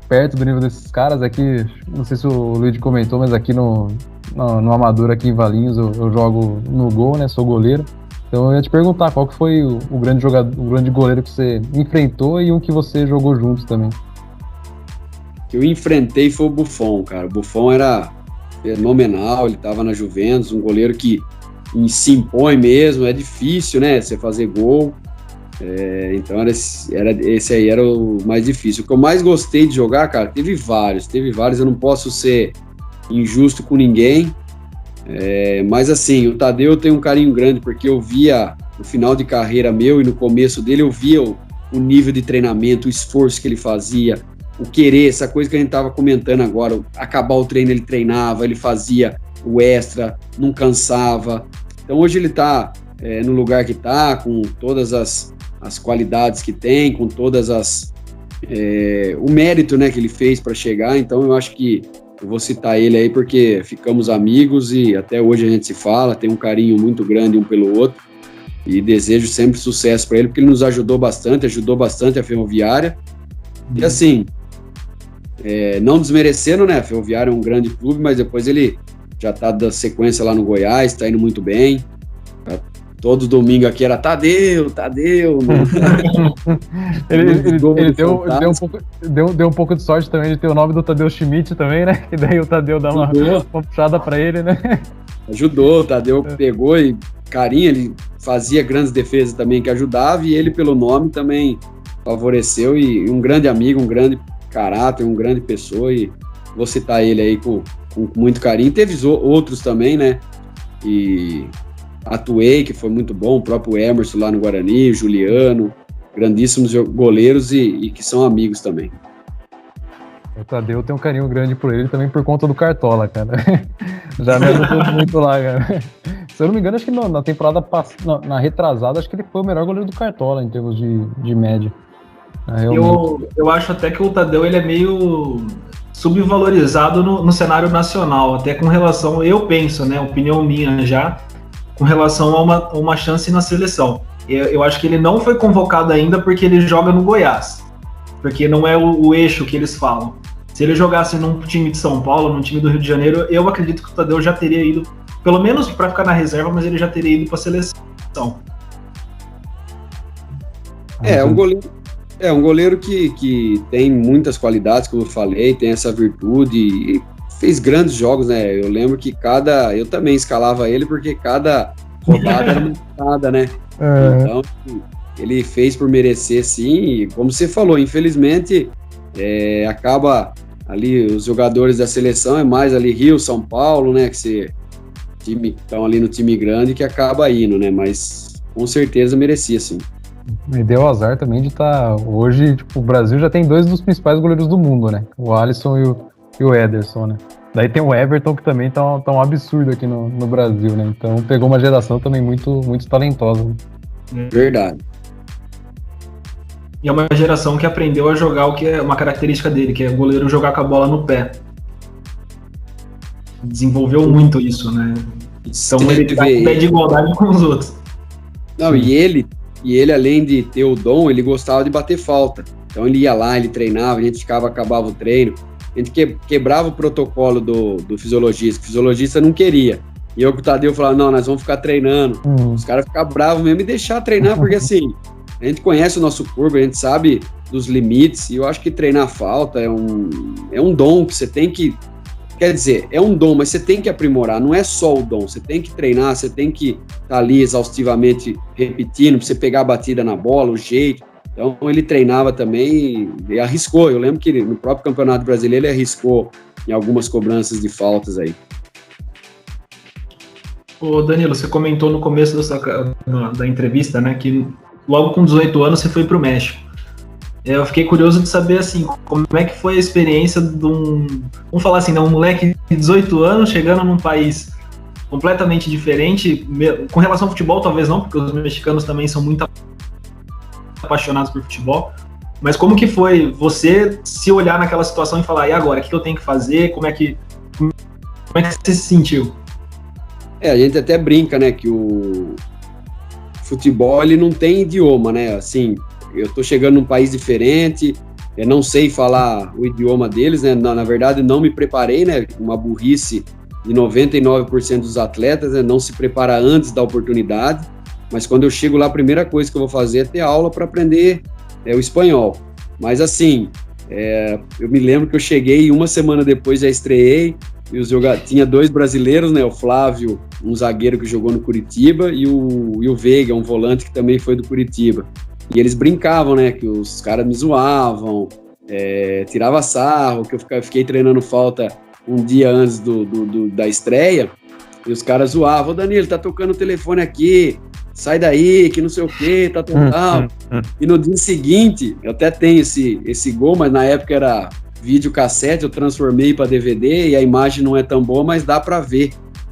perto do nível desses caras. Aqui, não sei se o Luigi comentou, mas aqui no Amador, aqui em Valinhos, eu jogo no gol, né, sou goleiro. Então eu ia te perguntar qual que foi o grande jogador, o grande goleiro que você enfrentou e um que você jogou juntos também. Que eu enfrentei foi o Buffon, cara. O Buffon era fenomenal, ele estava na Juventus, um goleiro que se impõe mesmo, é difícil, né, você fazer gol. Então esse aí era o mais difícil. O que eu mais gostei de jogar, cara, teve vários, eu não posso ser injusto com ninguém. Mas assim, o Tadeu tem um carinho grande, porque eu via no final de carreira meu e no começo dele, eu via o nível de treinamento, o esforço que ele fazia, o querer, essa coisa que a gente estava comentando agora, acabar o treino ele treinava, ele fazia o extra, não cansava. Então hoje ele está no lugar que está, com todas as qualidades que tem, com todas o mérito, né, que ele fez para chegar. Então eu acho que eu vou citar ele aí porque ficamos amigos e até hoje a gente se fala, tem um carinho muito grande um pelo outro e desejo sempre sucesso para ele, porque ele nos ajudou bastante a Ferroviária. E assim, não desmerecendo, né, a Ferroviária é um grande clube, mas depois ele já tá dando sequência lá no Goiás, tá indo muito bem. Todo domingo aqui era Tadeu. Ele deu um pouco de sorte também de ter o nome do Tadeu Schmidt também, né? E daí o Tadeu dá uma puxada pra ele, né? Ajudou, o Tadeu pegou e carinho, ele fazia grandes defesas também que ajudava, e ele pelo nome também favoreceu, e um grande amigo, um grande caráter, uma grande pessoa, e vou citar ele aí com muito carinho. Teve outros também, né? E atuei, que foi muito bom, o próprio Emerson lá no Guarani, Juliano, grandíssimos goleiros e que são amigos também. O Tadeu tem um carinho grande por ele também por conta do Cartola, cara. Já me ajudou muito lá, cara. Se eu não me engano, acho que na temporada passada, na retrasada, acho que ele foi o melhor goleiro do Cartola em termos de média. Eu acho até que o Tadeu ele é meio subvalorizado no cenário nacional, até com relação, eu penso, né, opinião minha já, com relação a uma chance na seleção. Eu acho que ele não foi convocado ainda porque ele joga no Goiás, porque não é o eixo que eles falam. Se ele jogasse num time de São Paulo, num time do Rio de Janeiro, eu acredito que o Tadeu já teria ido, pelo menos para ficar na reserva, mas ele já teria ido para a seleção. Um goleiro que tem muitas qualidades, como eu falei, tem essa virtude e fez grandes jogos, né? Eu lembro que eu também escalava ele porque cada rodada era uma rodada, né? Então, ele fez por merecer, sim, e como você falou, infelizmente, acaba ali, os jogadores da seleção é mais ali Rio, São Paulo, né? Que estão ali no time grande que acaba indo, né? Mas com certeza merecia, sim. Me deu azar também de estar hoje, tipo, o Brasil já tem dois dos principais goleiros do mundo, né? O Alisson e o Ederson, né? Daí tem o Everton, que também tá um absurdo aqui no Brasil, né? Então pegou uma geração também muito, muito talentosa. Né? Verdade. E é uma geração que aprendeu a jogar o que é uma característica dele, que é o goleiro jogar com a bola no pé. Desenvolveu muito isso, né? Então ele tá em pé de igualdade com os outros. Não, e ele, além de ter o dom, ele gostava de bater falta. Então ele ia lá, ele treinava, a gente acabava o treino, a gente quebrava o protocolo do fisiologista, que o fisiologista não queria. E eu com o Tadeu falava, não, nós vamos ficar treinando. Os caras ficavam bravos mesmo e deixar treinar, porque assim, a gente conhece o nosso corpo, a gente sabe dos limites, e eu acho que treinar falta é um dom que você tem que, quer dizer, é um dom, mas você tem que aprimorar, não é só o dom, você tem que treinar, você tem que estar ali exaustivamente repetindo, pra você pegar a batida na bola, o jeito. Então ele treinava também e arriscou, eu lembro que no próprio Campeonato Brasileiro ele arriscou em algumas cobranças de faltas aí. Ô Danilo, você comentou no começo da entrevista, né, que logo com 18 anos você foi para o México. Eu fiquei curioso de saber, assim, como é que foi a experiência de vamos falar assim, um moleque de 18 anos chegando num país completamente diferente, com relação ao futebol talvez não, porque os mexicanos também são muito apaixonados por futebol, mas como que foi você se olhar naquela situação e falar, e agora, o que eu tenho que fazer, como é que você se sentiu? A gente até brinca, né, que o futebol, ele não tem idioma, né, assim, eu tô chegando num país diferente, eu não sei falar o idioma deles, né, na verdade não me preparei, né, uma burrice de 99% dos atletas, né, não se prepara antes da oportunidade, mas quando eu chego lá, a primeira coisa que eu vou fazer é ter aula para aprender o espanhol, mas assim, eu me lembro que eu cheguei e uma semana depois já estreiei, e tinha 2 brasileiros, né, o Flávio, um zagueiro que jogou no Curitiba, e o Veiga, um volante que também foi do Curitiba. E eles brincavam, né, que os caras me zoavam, tirava sarro, que eu fiquei treinando falta um dia antes da estreia, e os caras zoavam, ô Danilo, tá tocando o telefone aqui, sai daí, que não sei o que, tá total. E no dia seguinte, eu até tenho esse gol, mas na época era videocassete, eu transformei para DVD e a imagem não é tão boa, mas dá para ver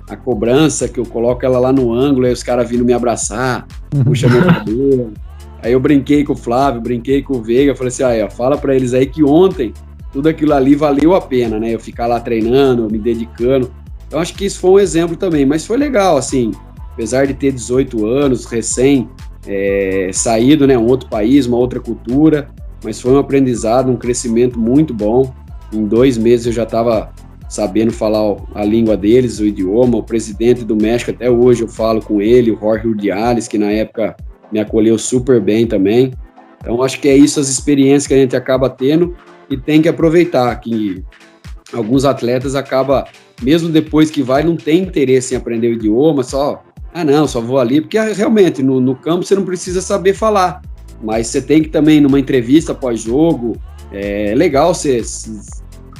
a cobrança, que eu coloco ela lá no ângulo, aí os caras vindo me abraçar, puxa meu cabelo. Aí eu brinquei com o Flávio, brinquei com o Veiga, falei assim, fala para eles aí que ontem tudo aquilo ali valeu a pena, né, eu ficar lá treinando, me dedicando. Então acho que isso foi um exemplo também, mas foi legal, assim, apesar de ter 18 anos, recém saído, né, um outro país, uma outra cultura, mas foi um aprendizado, um crescimento muito bom. Em 2 meses eu já estava sabendo falar a língua deles, o idioma. O presidente do México, até hoje eu falo com ele, o Jorge Urdiales, que na época me acolheu super bem também. Então acho que é isso, as experiências que a gente acaba tendo e tem que aproveitar, que alguns atletas acabam, mesmo depois que vai, não tem interesse em aprender o idioma, só vou ali, porque realmente no campo você não precisa saber falar. Mas você tem que também, numa entrevista pós-jogo, é legal você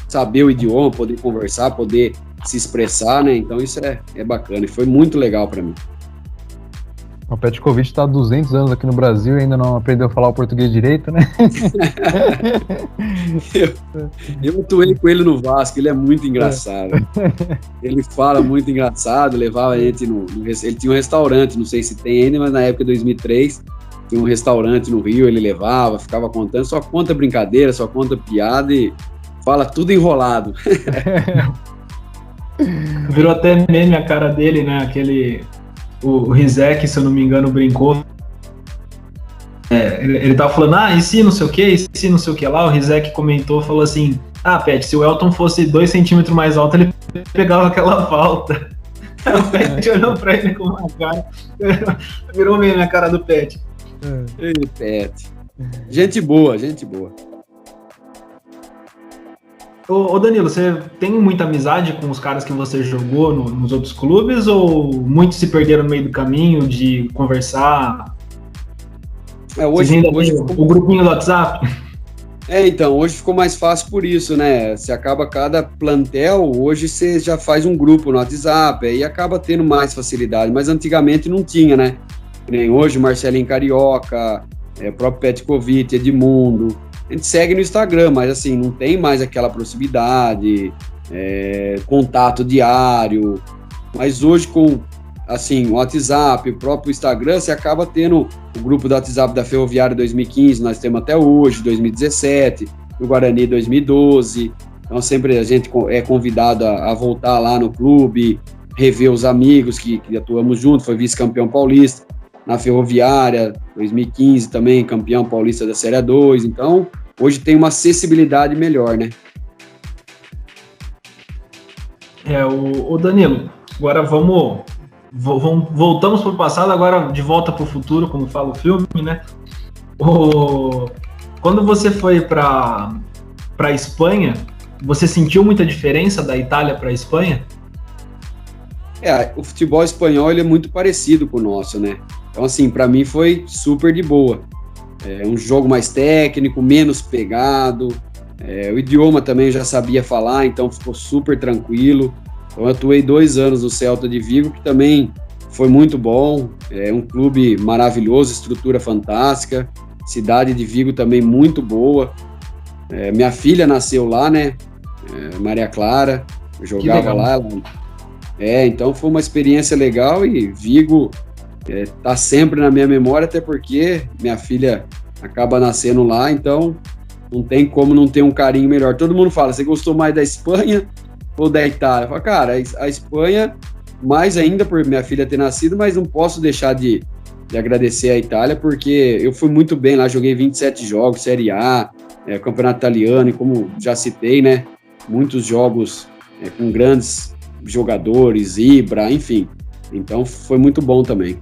saber o idioma, poder conversar, poder se expressar, né? Então isso é bacana e foi muito legal para mim. O Petkovic está há 200 anos aqui no Brasil e ainda não aprendeu a falar o português direito, né? eu atuei com ele no Vasco, ele é muito engraçado. Ele fala muito engraçado, levava a gente ele tinha um restaurante, não sei se tem ainda, mas na época de 2003, tinha um restaurante no Rio, ele levava, ficava contando, só conta brincadeira, só conta piada e fala tudo enrolado. Virou até meme a cara dele, né? O Rizek, se eu não me engano, brincou. Ele tava falando, e se não sei o que, e se não sei o que lá, o Rizek comentou, falou assim, Pet, se o Elton fosse 2 centímetros mais alto, ele pegava aquela falta. O Pet olhou pra ele com uma cara, virou meme a cara do Pet. Ei, Pet. Gente boa, gente boa. Ô Danilo, você tem muita amizade com os caras que você jogou nos outros clubes ou muitos se perderam no meio do caminho de conversar? Hoje o grupinho do WhatsApp? Então, hoje ficou mais fácil por isso, né? Você acaba cada plantel, hoje você já faz um grupo no WhatsApp, aí acaba tendo mais facilidade, mas antigamente não tinha, né? Nem hoje, Marcelinho Carioca, o próprio Petkovic, Edmundo. A gente segue no Instagram, mas assim, não tem mais aquela proximidade, contato diário. Mas hoje, com assim, o WhatsApp, o próprio Instagram, você acaba tendo o grupo do WhatsApp da Ferroviária 2015, nós temos até hoje, 2017, o Guarani 2012. Então, sempre a gente é convidado a voltar lá no clube, rever os amigos que atuamos juntos, foi vice-campeão paulista. Na Ferroviária, 2015 também, campeão paulista da Série A2, então hoje tem uma acessibilidade melhor, né? O Danilo, Agora voltamos para o passado, agora de volta para o futuro, como fala o filme, né? Quando você foi para a Espanha, você sentiu muita diferença da Itália para a Espanha? O futebol espanhol ele é muito parecido com o nosso, né? Então, assim, para mim foi super de boa. É um jogo mais técnico, menos pegado. O idioma também eu já sabia falar, então ficou super tranquilo. Então, eu atuei 2 anos no Celta de Vigo, que também foi muito bom. É um clube maravilhoso, estrutura fantástica. Cidade de Vigo também muito boa. Minha filha nasceu lá, né? Maria Clara, eu jogava lá. Então foi uma experiência legal e Vigo tá sempre na minha memória, até porque minha filha acaba nascendo lá, então não tem como não ter um carinho melhor. Todo mundo fala, você gostou mais da Espanha ou da Itália? Eu falo, cara, a Espanha mais ainda por minha filha ter nascido, mas não posso deixar de agradecer a Itália, porque eu fui muito bem lá, joguei 27 jogos, Série A, Campeonato Italiano, e como já citei, né, muitos jogos com grandes jogadores, Ibra, enfim. Então foi muito bom também.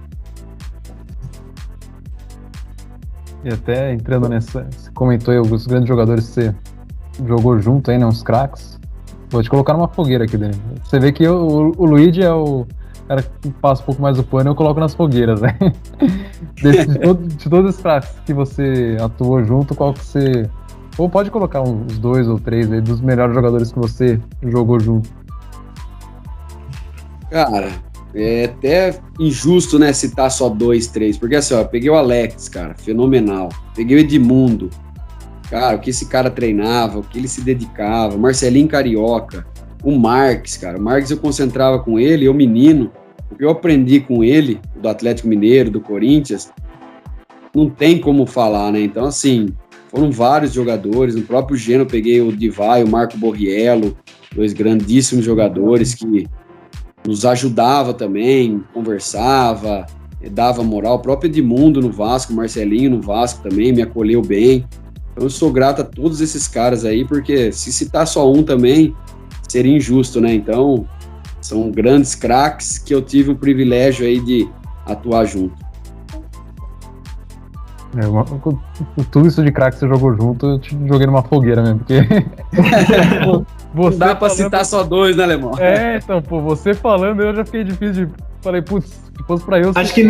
E até entrando nessa, você comentou aí os grandes jogadores que você jogou junto aí, né, uns craques. Vou te colocar numa fogueira aqui dentro. Você vê que o Luigi é o cara que passa um pouco mais do pano, eu coloco nas fogueiras, né? De todos os craques que você atuou junto, qual que você... Ou pode colocar uns 2 ou 3 aí dos melhores jogadores que você jogou junto. Cara, é até injusto, né, citar só 2, 3, porque assim, ó, eu peguei o Alex, cara, fenomenal. Peguei o Edmundo, cara, o que esse cara treinava, o que ele se dedicava, Marcelinho Carioca, o Marques, cara, o Marques eu concentrava com ele, eu menino, o que eu aprendi com ele, do Atlético Mineiro, do Corinthians, não tem como falar, né, então assim, foram vários jogadores, no próprio Geno eu peguei o Divai, o Marco Borriello, 2 grandíssimos jogadores que nos ajudava também, conversava, dava moral. O próprio Edmundo no Vasco, Marcelinho no Vasco também, me acolheu bem. Então eu sou grato a todos esses caras aí, porque se citar só um também, seria injusto, né? Então, são grandes craques que eu tive o privilégio aí de atuar junto. Tudo isso de craque que você jogou junto, eu te joguei numa fogueira mesmo, porque... Não dá pra citar só 2, né, Alemão? Então, pô, você falando, eu já fiquei difícil de... Falei, putz, se fosse pra eu... Acho que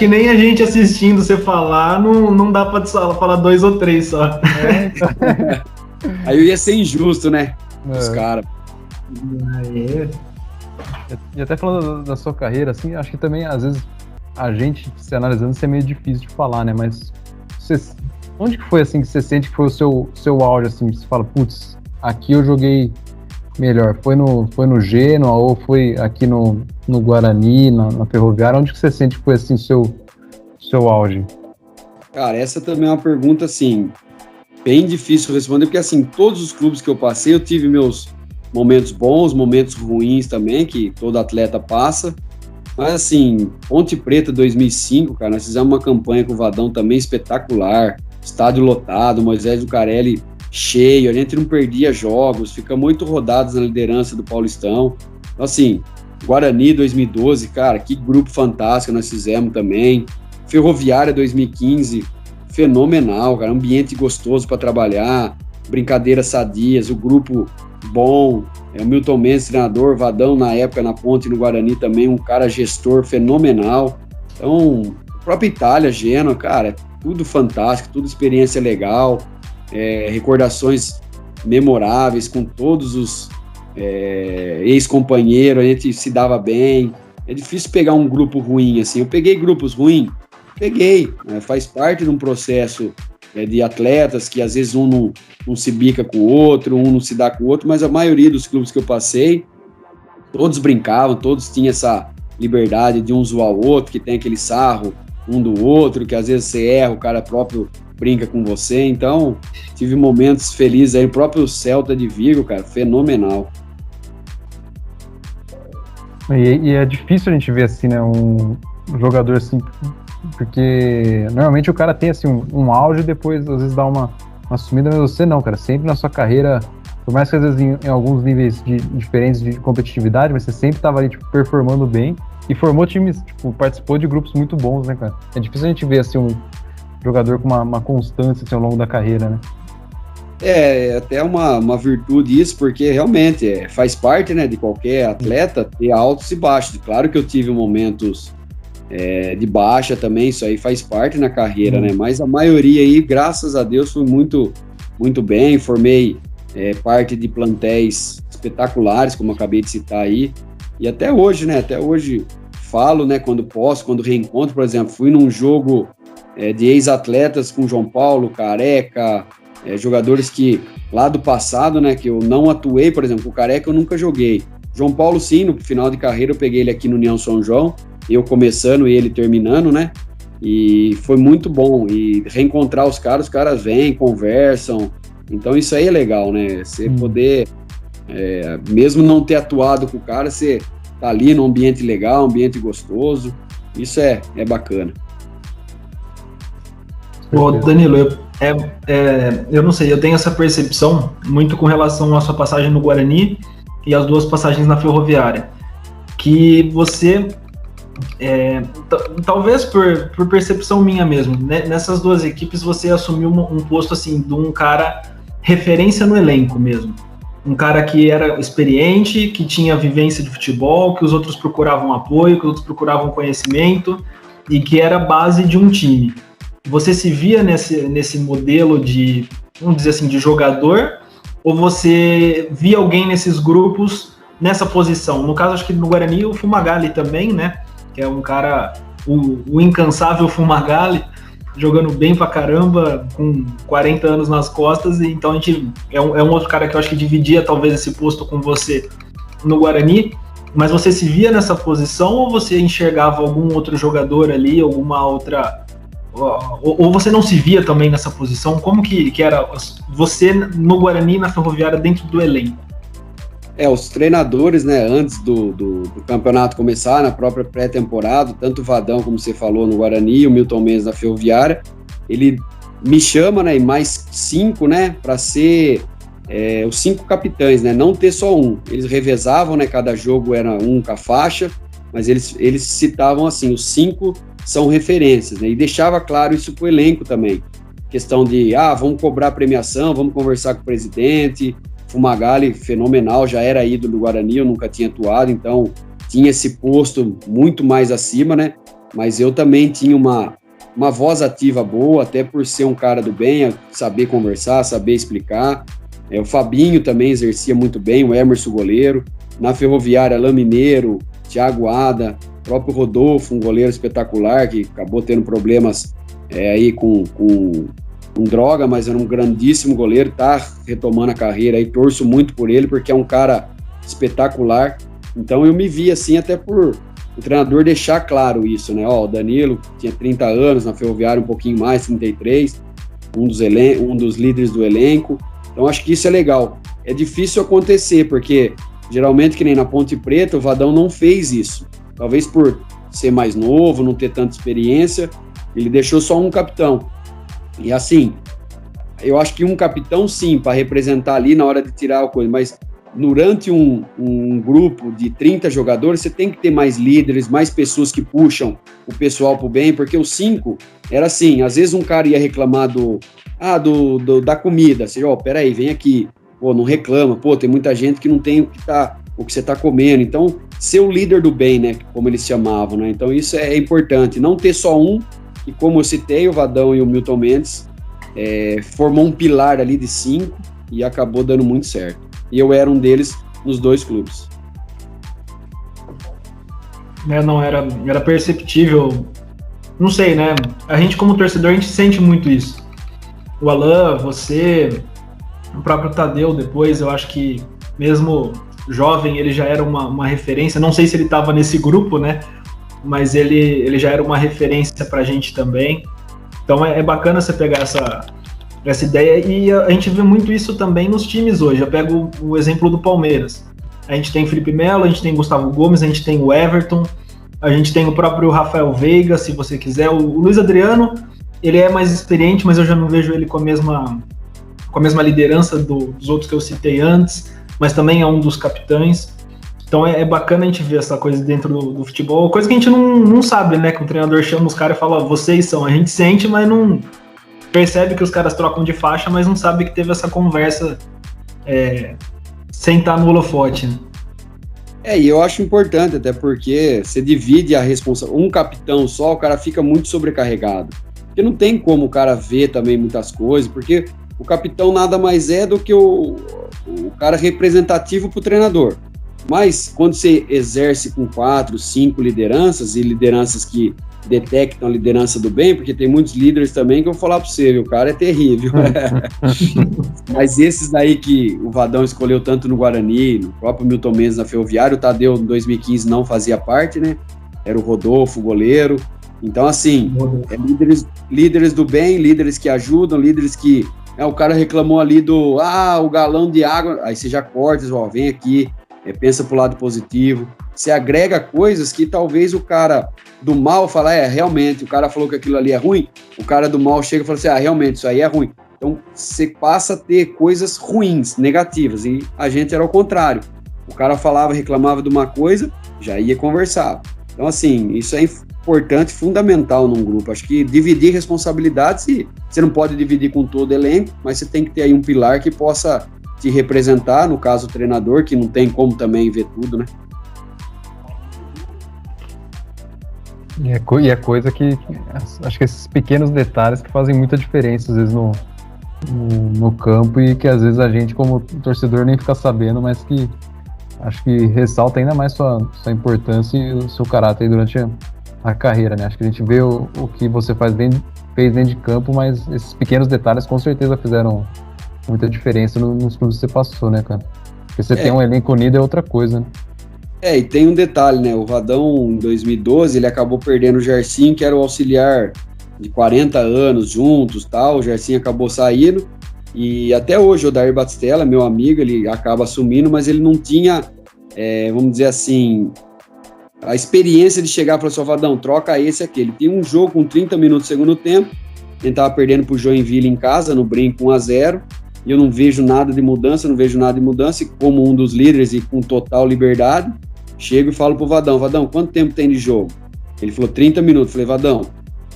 nem a gente assistindo você falar, não dá pra falar 2 ou 3 só. Então. Aí eu ia ser injusto, né? Os caras. E até falando da sua carreira, assim, acho que também, às vezes, a gente se analisando, isso é meio difícil de falar, né? Mas onde que foi, assim, que você sente que foi o seu auge, assim, você fala, putz, aqui eu joguei melhor? Foi no Genoa ou foi aqui no Guarani, na Ferroviária? Onde que você sente que foi, assim, seu auge? Cara, essa também é uma pergunta, assim, bem difícil de responder, porque, assim, todos os clubes que eu passei, eu tive meus momentos bons, momentos ruins também, que todo atleta passa. Mas, assim, Ponte Preta 2005, cara, nós fizemos uma campanha com o Vadão também espetacular, estádio lotado, Moisés Lucarelli cheio, a gente não perdia jogos, fica muito rodados na liderança do Paulistão. Então, assim, Guarani 2012, cara, que grupo fantástico nós fizemos também. Ferroviária 2015, fenomenal, cara, ambiente gostoso para trabalhar, brincadeiras sadias, o grupo bom, o Milton Mendes, treinador, Vadão na época na Ponte no Guarani também, um cara gestor fenomenal. Então, a própria Itália, Genoa, cara, tudo fantástico, tudo experiência legal, recordações memoráveis com todos os ex-companheiros, a gente se dava bem. É difícil pegar um grupo ruim, assim. Eu peguei grupos ruins? Peguei, faz parte de um processo de atletas que às vezes um não se bica com o outro, um não se dá com o outro, mas a maioria dos clubes que eu passei, todos brincavam, todos tinham essa liberdade de um zoar o outro, que tem aquele sarro um do outro, que às vezes você erra, o cara próprio brinca com você. Então, tive momentos felizes aí, o próprio Celta de Vigo, cara, fenomenal. E é difícil a gente ver assim, né, um jogador assim, porque normalmente o cara tem assim um auge e depois às vezes dá uma sumida, mas você não, cara, sempre na sua carreira Por mais que às vezes em alguns níveis diferentes de competitividade, mas você sempre estava ali, tipo, performando bem e formou times, tipo, participou de grupos muito bons, né, cara? É difícil a gente ver, assim, um jogador com uma constância, assim, ao longo da carreira, né? É até uma virtude isso, porque realmente faz parte, né, de qualquer atleta ter altos e baixos. Claro que eu tive momentos de baixa também, isso aí faz parte na carreira, né? Mas a maioria aí, graças a Deus, foi muito, muito bem. Formei parte de plantéis espetaculares, como eu acabei de citar aí. E até hoje, né? Até hoje falo, né? Quando posso, quando reencontro, por exemplo, fui num jogo de ex-atletas com João Paulo, Careca, jogadores que lá do passado, né? Que eu não atuei, por exemplo, o Careca eu nunca joguei. João Paulo, sim, no final de carreira eu peguei ele aqui no União São João, eu começando e ele terminando, né? E foi muito bom. E reencontrar os caras vêm, conversam. Então isso aí é legal, né? Você poder, mesmo não ter atuado com o cara, você tá ali num ambiente legal, um ambiente gostoso. Isso é bacana. Ô, Danilo, eu não sei, eu tenho essa percepção muito com relação à sua passagem no Guarani e as 2 passagens na Ferroviária, que você, talvez por percepção minha mesmo, né, nessas 2 equipes você assumiu um posto assim, de um cara referência no elenco mesmo, um cara que era experiente, que tinha vivência de futebol, que os outros procuravam apoio, que os outros procuravam conhecimento e que era a base de um time. Você se via nesse modelo de, vamos dizer assim, de jogador, ou você via alguém nesses grupos nessa posição? No caso, acho que no Guarani, o Fumagalli também, né? Que é um cara, o incansável Fumagalli, jogando bem pra caramba, com 40 anos nas costas, e então a gente é um outro cara que eu acho que dividia talvez esse posto com você no Guarani, mas você se via nessa posição ou você enxergava algum outro jogador ali, alguma outra... Ou você não se via também nessa posição? Como que era você no Guarani e na Ferroviária dentro do elenco? Os treinadores, né, antes do campeonato começar, na própria pré-temporada, tanto o Vadão, como você falou, no Guarani, o Milton Mendes na Ferroviária, ele me chama, né, e mais 5, né, para ser os 5 capitães, né, não ter só um. Eles revezavam, né, cada jogo era um com a faixa, mas eles citavam assim, os 5 são referências, né, e deixava claro isso pro elenco também. Questão de, vamos cobrar premiação, vamos conversar com o presidente. Fumagalli, fenomenal, já era ídolo do Guarani, eu nunca tinha atuado, então tinha esse posto muito mais acima, né? Mas eu também tinha uma voz ativa boa, até por ser um cara do bem, saber conversar, saber explicar. O Fabinho também exercia muito bem, o Emerson, goleiro. Na Ferroviária, Alain Mineiro, Thiago Ada, próprio Rodolfo, um goleiro espetacular, que acabou tendo problemas aí com droga, mas era um grandíssimo goleiro, tá retomando a carreira aí, torço muito por ele, porque é um cara espetacular. Então eu me vi assim, até por o treinador deixar claro isso, né? O Danilo tinha 30 anos, na Ferroviária um pouquinho mais, 33, um dos líderes do elenco. Então acho que isso é legal. É difícil acontecer, porque geralmente, que nem na Ponte Preta, o Vadão não fez isso. Talvez por ser mais novo, não ter tanta experiência, ele deixou só um capitão. E assim, eu acho que um capitão, sim, para representar ali na hora de tirar a coisa, mas durante um grupo de 30 jogadores, você tem que ter mais líderes, mais pessoas que puxam o pessoal pro bem, porque os 5 era assim, às vezes um cara ia reclamar da comida, você, peraí, vem aqui, não reclama, tem muita gente que não tem o que você tá comendo, então, ser o líder do bem, né, como eles chamavam, né, então isso é importante, não ter só um. E como eu citei, o Vadão e o Milton Mendes formou um pilar ali de 5 e acabou dando muito certo. E eu era um deles nos 2 clubes. Não, era perceptível. Não sei, né? A gente como torcedor, a gente sente muito isso. O Alain, você, o próprio Tadeu depois, eu acho que mesmo jovem, ele já era uma referência. Não sei se ele estava nesse grupo, né? Mas ele já era uma referência pra gente também. Então é bacana você pegar essa ideia, e a gente vê muito isso também nos times hoje. Eu pego o exemplo do Palmeiras. A gente tem Felipe Melo, a gente tem Gustavo Gomes, a gente tem o Everton, a gente tem o próprio Rafael Veiga, se você quiser. O Luiz Adriano, ele é mais experiente, mas eu já não vejo ele com a com a mesma liderança dos outros que eu citei antes, mas também é um dos capitães. Então é bacana a gente ver essa coisa dentro do futebol, coisa que a gente não sabe, né? Que o treinador chama os caras e fala, vocês são, a gente sente, mas não percebe que os caras trocam de faixa, mas não sabe que teve essa conversa sem estar no holofote, né? E eu acho importante, até porque você divide a responsabilidade. Um capitão só, o cara fica muito sobrecarregado. Porque não tem como o cara ver também muitas coisas, porque o capitão nada mais é do que o cara representativo para o treinador. Mas quando você exerce com 4, 5 lideranças, e lideranças que detectam a liderança do bem, porque tem muitos líderes também que eu vou falar para você, o cara é terrível. Mas esses daí que o Vadão escolheu tanto no Guarani, no próprio Milton Mendes na Ferroviária, o Tadeu em 2015 não fazia parte, né? Era o Rodolfo, o goleiro. Então, assim, líderes do bem, líderes que ajudam, líderes que... o cara reclamou ali o galão de água, aí você já corta, vem aqui, pensa pro lado positivo, você agrega coisas que talvez o cara do mal fala, realmente, o cara falou que aquilo ali é ruim, o cara do mal chega e fala assim, realmente, isso aí é ruim. Então, você passa a ter coisas ruins, negativas, e a gente era o contrário. O cara falava, reclamava de uma coisa, já ia conversar. Então, assim, isso é importante, fundamental num grupo. Acho que dividir responsabilidades, você não pode dividir com todo o elenco, mas você tem que ter aí um pilar que possa te representar, no caso o treinador, que não tem como também ver tudo, né? E é coisa que acho que esses pequenos detalhes que fazem muita diferença às vezes no campo, e que às vezes a gente como torcedor nem fica sabendo, mas que acho que ressalta ainda mais sua importância e o seu caráter aí durante a carreira, né? Acho que a gente vê o que você fez dentro de campo, mas esses pequenos detalhes com certeza fizeram muita diferença nos clubes que você passou, né, cara? Porque você tem um elenco unido é outra coisa, né? E tem um detalhe, né? O Vadão, em 2012, ele acabou perdendo o Gersinho, que era o auxiliar de 40 anos juntos, tal. O Gersinho acabou saindo. E até hoje, o Odair Batistella, meu amigo, ele acaba assumindo, mas ele não tinha, vamos dizer assim, a experiência de chegar para o seu Vadão, troca esse aqui. Ele tinha um jogo com 30 minutos do segundo tempo, ele estava perdendo para o Joinville em casa, no Brinco 1-0, e eu não vejo nada de mudança, e como um dos líderes e com total liberdade, chego e falo pro Vadão, quanto tempo tem de jogo? Ele falou 30 minutos, falei, Vadão,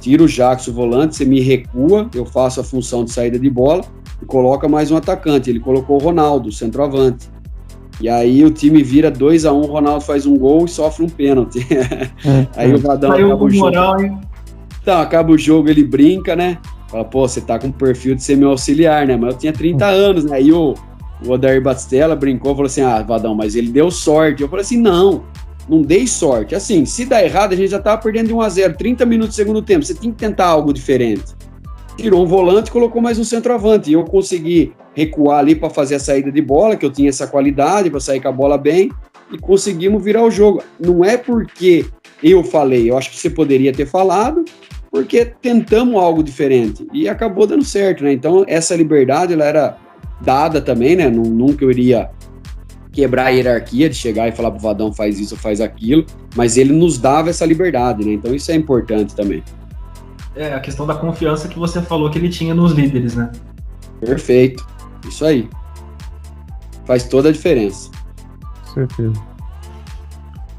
tira o Jackson, o volante, você me recua, eu faço a função de saída de bola e coloca mais um atacante. Ele colocou o Ronaldo, centroavante. E aí o time vira 2-1, o Ronaldo faz um gol e sofre um pênalti. Aí o Vadão acaba o jogo. Então, acaba o jogo, ele brinca, né? Fala, você tá com o perfil de ser meu auxiliar, né? Mas eu tinha 30 anos, né? Aí o Odair Batistella brincou, falou assim, Vadão, mas ele deu sorte. Eu falei assim, não dei sorte. Assim, se dá errado, a gente já tava perdendo de 1-0, 30 minutos do segundo tempo, você tem que tentar algo diferente. Tirou um volante e colocou mais um centroavante, e eu consegui recuar ali para fazer a saída de bola, que eu tinha essa qualidade para sair com a bola bem, e conseguimos virar o jogo. Não é porque eu falei, eu acho que você poderia ter falado, porque tentamos algo diferente, e acabou dando certo, né? Então, essa liberdade, ela era dada também, né? Nunca eu iria quebrar a hierarquia de chegar e falar pro Vadão faz isso ou faz aquilo, mas ele nos dava essa liberdade, né? Então isso é importante também. A questão da confiança que você falou que ele tinha nos líderes, né? Perfeito, isso aí. Faz toda a diferença. Com certeza.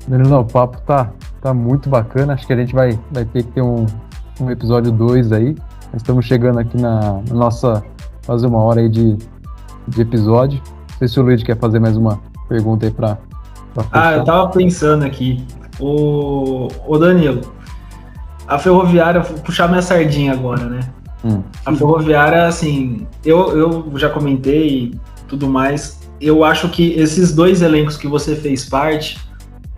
Danilo, o papo tá muito bacana, acho que a gente vai ter que ter um episódio 2 aí. Nós estamos chegando aqui na nossa, quase 1 hora aí de episódio. Não sei se o Luiz quer fazer mais uma pergunta aí pra fechar. Eu tava pensando aqui. O Danilo, a Ferroviária, vou puxar minha sardinha agora, né? A Ferroviária, assim, eu já comentei e tudo mais, eu acho que esses 2 elencos que você fez parte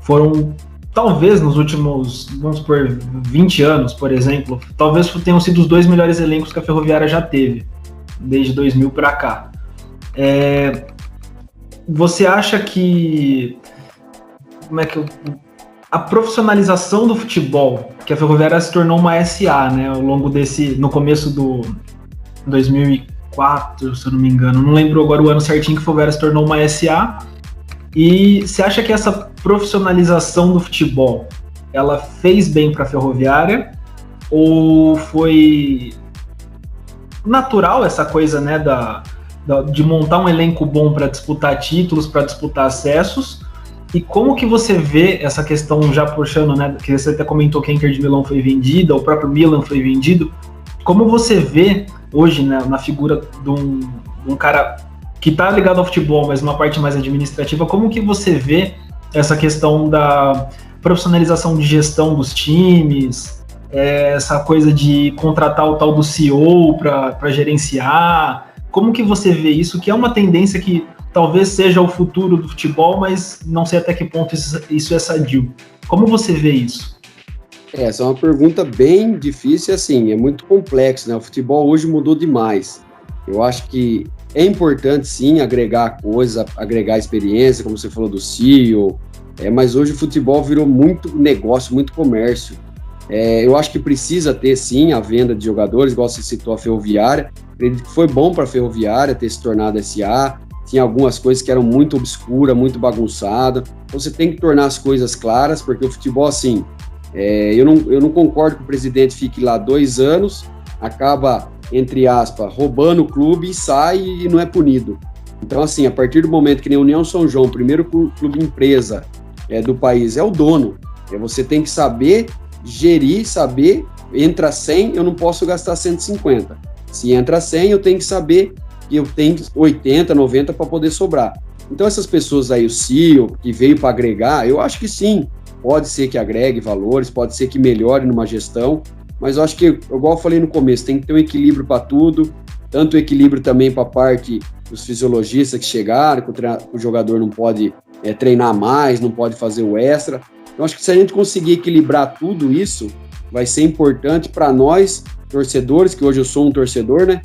foram, talvez nos últimos, vamos supor, 20 anos, por exemplo, talvez tenham sido os 2 melhores elencos que a Ferroviária já teve, desde 2000 para cá. Você acha que a profissionalização do futebol, que a Ferroviária se tornou uma SA, né, ao longo no começo do 2004, se eu não me engano, não lembro agora o ano certinho que a Ferroviária se tornou uma SA, e você acha que essa profissionalização do futebol, ela fez bem para a Ferroviária, ou foi natural essa coisa, né, de montar um elenco bom para disputar títulos, para disputar acessos, e como que você vê essa questão, já puxando, né, que você até comentou que a Inter de Milão foi vendida, o próprio Milan foi vendido, como você vê hoje, né, na figura de um cara que está ligado ao futebol, mas uma parte mais administrativa, como que você vê essa questão da profissionalização de gestão dos times, essa coisa de contratar o tal do CEO para gerenciar, como que você vê isso, que é uma tendência que talvez seja o futuro do futebol, mas não sei até que ponto isso é sadio. Como você vê isso? Essa é uma pergunta bem difícil, assim, é muito complexo, né? O futebol hoje mudou demais. Eu acho que é importante, sim, agregar coisas, agregar experiência, como você falou do CEO, mas hoje o futebol virou muito negócio, muito comércio. Eu acho que precisa ter, sim, a venda de jogadores, igual você citou a Ferroviária. Acredito que foi bom para a Ferroviária ter se tornado SA, tinha algumas coisas que eram muito obscuras, muito bagunçadas. Então você tem que tornar as coisas claras, porque o futebol, assim, eu não concordo que o presidente fique lá 2 anos, acaba, entre aspas, roubando o clube e sai e não é punido. Então, assim, a partir do momento que nem a União São João, o primeiro clube empresa do país, é o dono. Você tem que saber gerir, saber, entra 100, eu não posso gastar 150. Se entra 100, eu tenho que saber que eu tenho 80, 90 para poder sobrar. Então, essas pessoas aí, o CEO, que veio para agregar, eu acho que sim, pode ser que agregue valores, pode ser que melhore numa gestão, mas eu acho que, igual eu falei no começo, tem que ter um equilíbrio para tudo, tanto equilíbrio também para a parte dos fisiologistas que chegaram, que o jogador não pode treinar mais, não pode fazer o extra. Então, acho que se a gente conseguir equilibrar tudo isso, vai ser importante para nós, torcedores, que hoje eu sou um torcedor, né?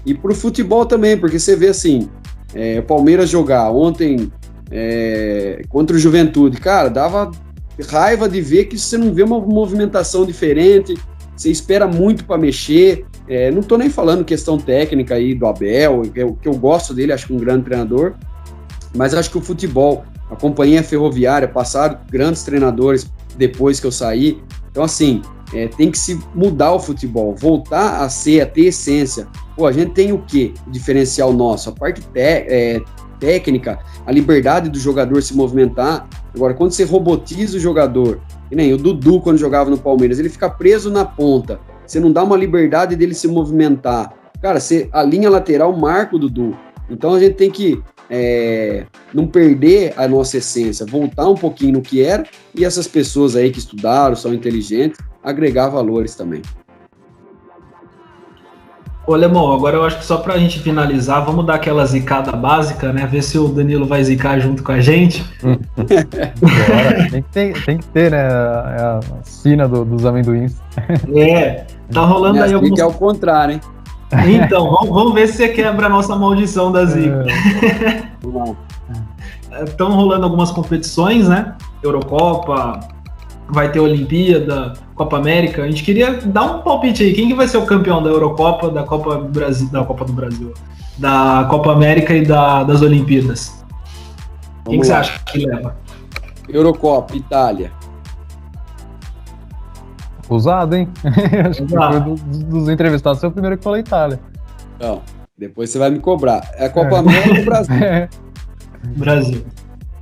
E para o futebol também, porque você vê assim, o Palmeiras jogar ontem contra o Juventude, cara, dava raiva de ver que você não vê uma movimentação diferente, você espera muito para mexer. Não estou nem falando questão técnica aí do Abel, que eu gosto dele, acho que é um grande treinador, mas acho que o futebol, a companhia Ferroviária, passaram grandes treinadores depois que eu saí, então assim, tem que se mudar o futebol, voltar a ter essência. Pô, a gente tem o quê? O diferencial nosso, a parte técnica, a liberdade do jogador se movimentar. Agora, quando você robotiza o jogador, que nem o Dudu quando jogava no Palmeiras, ele fica preso na ponta, você não dá uma liberdade dele se movimentar. Cara, a linha lateral marca o Dudu. Então a gente tem que não perder a nossa essência, voltar um pouquinho no que era, e essas pessoas aí que estudaram, são inteligentes, agregar valores também. Ô, Lemão, agora eu acho que só pra gente finalizar, vamos dar aquela zicada básica, né? Ver se o Danilo vai zicar junto com a gente. Bora. Tem que ter, né? A sina dos amendoins. Tá rolando aí alguns... que é o contrário, hein? Então, vamos ver se você quebra a nossa maldição da zica. Estão rolando algumas competições, né? Eurocopa, vai ter Olimpíada, Copa América. A gente queria dar um palpite aí. Quem que vai ser o campeão da Eurocopa, da Copa do Brasil, da Copa América e das Olimpíadas? Quem que você acha que leva? Eurocopa, Itália. Usado, hein? Acho que foi dos entrevistados, você é o primeiro que falou Itália. Não, depois você vai me cobrar. É a Copa América do Brasil. Brasil.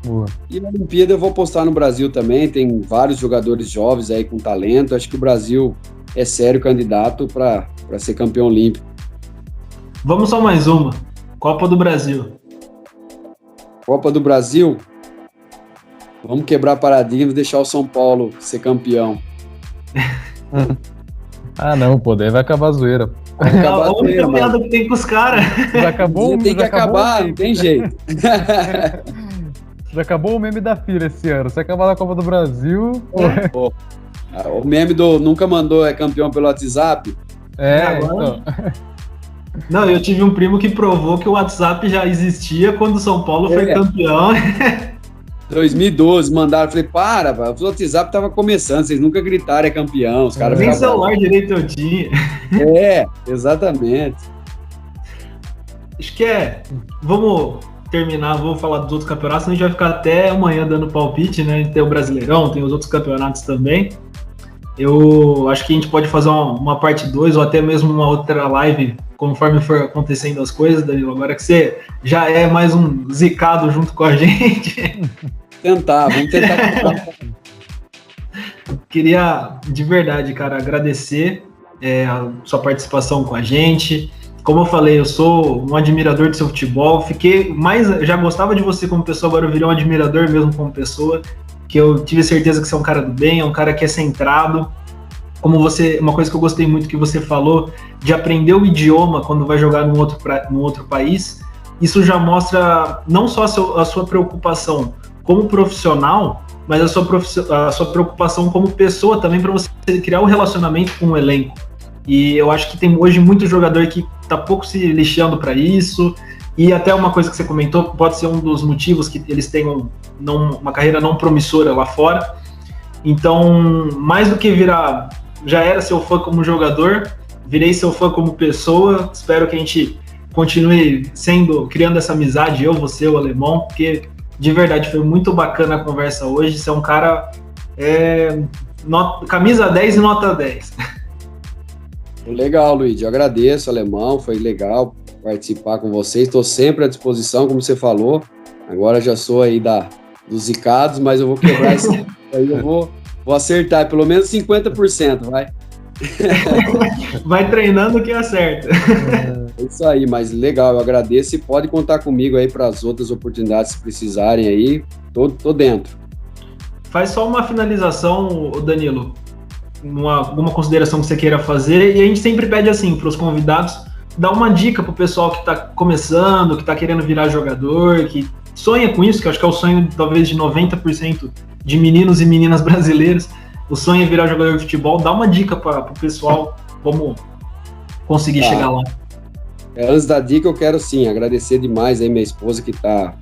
Boa. E na Olimpíada eu vou postar no Brasil também, tem vários jogadores jovens aí com talento, acho que o Brasil é sério candidato para ser campeão olímpico. Vamos só mais uma, Copa do Brasil. Copa do Brasil, vamos quebrar paradigma e deixar o São Paulo ser campeão. Não, pô, daí vai acabar a zoeira. A única piada que tem com os caras. Já acabou, tem que acabar, não tem jeito. Já acabou o meme da filha esse ano. Se acabar na Copa do Brasil... Pô, o meme do nunca mandou campeão pelo WhatsApp? Agora... Não, eu tive um primo que provou que o WhatsApp já existia quando o São Paulo foi campeão. 2012, mandaram, falei, o WhatsApp tava começando, vocês nunca gritaram é campeão, os caras... Nem celular direito eu tinha. Exatamente. Acho que vamos terminar, vou falar dos outros campeonatos, a gente vai ficar até amanhã dando palpite, né? Tem o Brasileirão, tem os outros campeonatos também. Eu acho que a gente pode fazer uma parte 2 ou até mesmo uma outra live conforme for acontecendo as coisas, Danilo. Agora que você já é mais um zicado junto com a gente. Vamos tentar. Queria, de verdade, cara, agradecer a sua participação com a gente. Como eu falei, eu sou um admirador do seu futebol. Já gostava de você como pessoa, agora eu virei um admirador mesmo como pessoa. Que eu tive certeza que você é um cara do bem, é um cara que é centrado. Uma coisa que eu gostei muito que você falou, de aprender o idioma quando vai jogar num outro país, isso já mostra não só a sua preocupação como profissional, mas a sua preocupação como pessoa também, para você criar um relacionamento com o elenco. E eu acho que tem hoje muito jogador que está pouco se lixando para isso, e até uma coisa que você comentou, pode ser um dos motivos que eles tenham uma carreira não promissora lá fora. Então, mais do que já era seu fã como jogador, virei seu fã como pessoa. Espero que a gente continue criando essa amizade, você, o Alemão, porque de verdade foi muito bacana a conversa hoje. Você é um cara camisa 10 e nota 10. Legal, Luiz, eu agradeço, Alemão, foi legal participar com vocês, estou sempre à disposição, como você falou. Agora já sou aí dos zicados, mas eu vou quebrar esse aí, eu vou acertar pelo menos 50%, vai. Vai treinando que acerta. É isso aí, mas legal, eu agradeço e pode contar comigo aí para as outras oportunidades que precisarem aí, tô dentro. Faz só uma finalização, Danilo, alguma consideração que você queira fazer, e a gente sempre pede assim para os convidados, dar uma dica pro pessoal que está começando, que está querendo virar jogador, que sonha com isso, que eu acho que é o sonho talvez de 90% de meninos e meninas brasileiros, o sonho é virar jogador de futebol. Dá uma dica para o pessoal como conseguir chegar lá. Antes da dica, eu quero sim agradecer demais aí minha esposa que está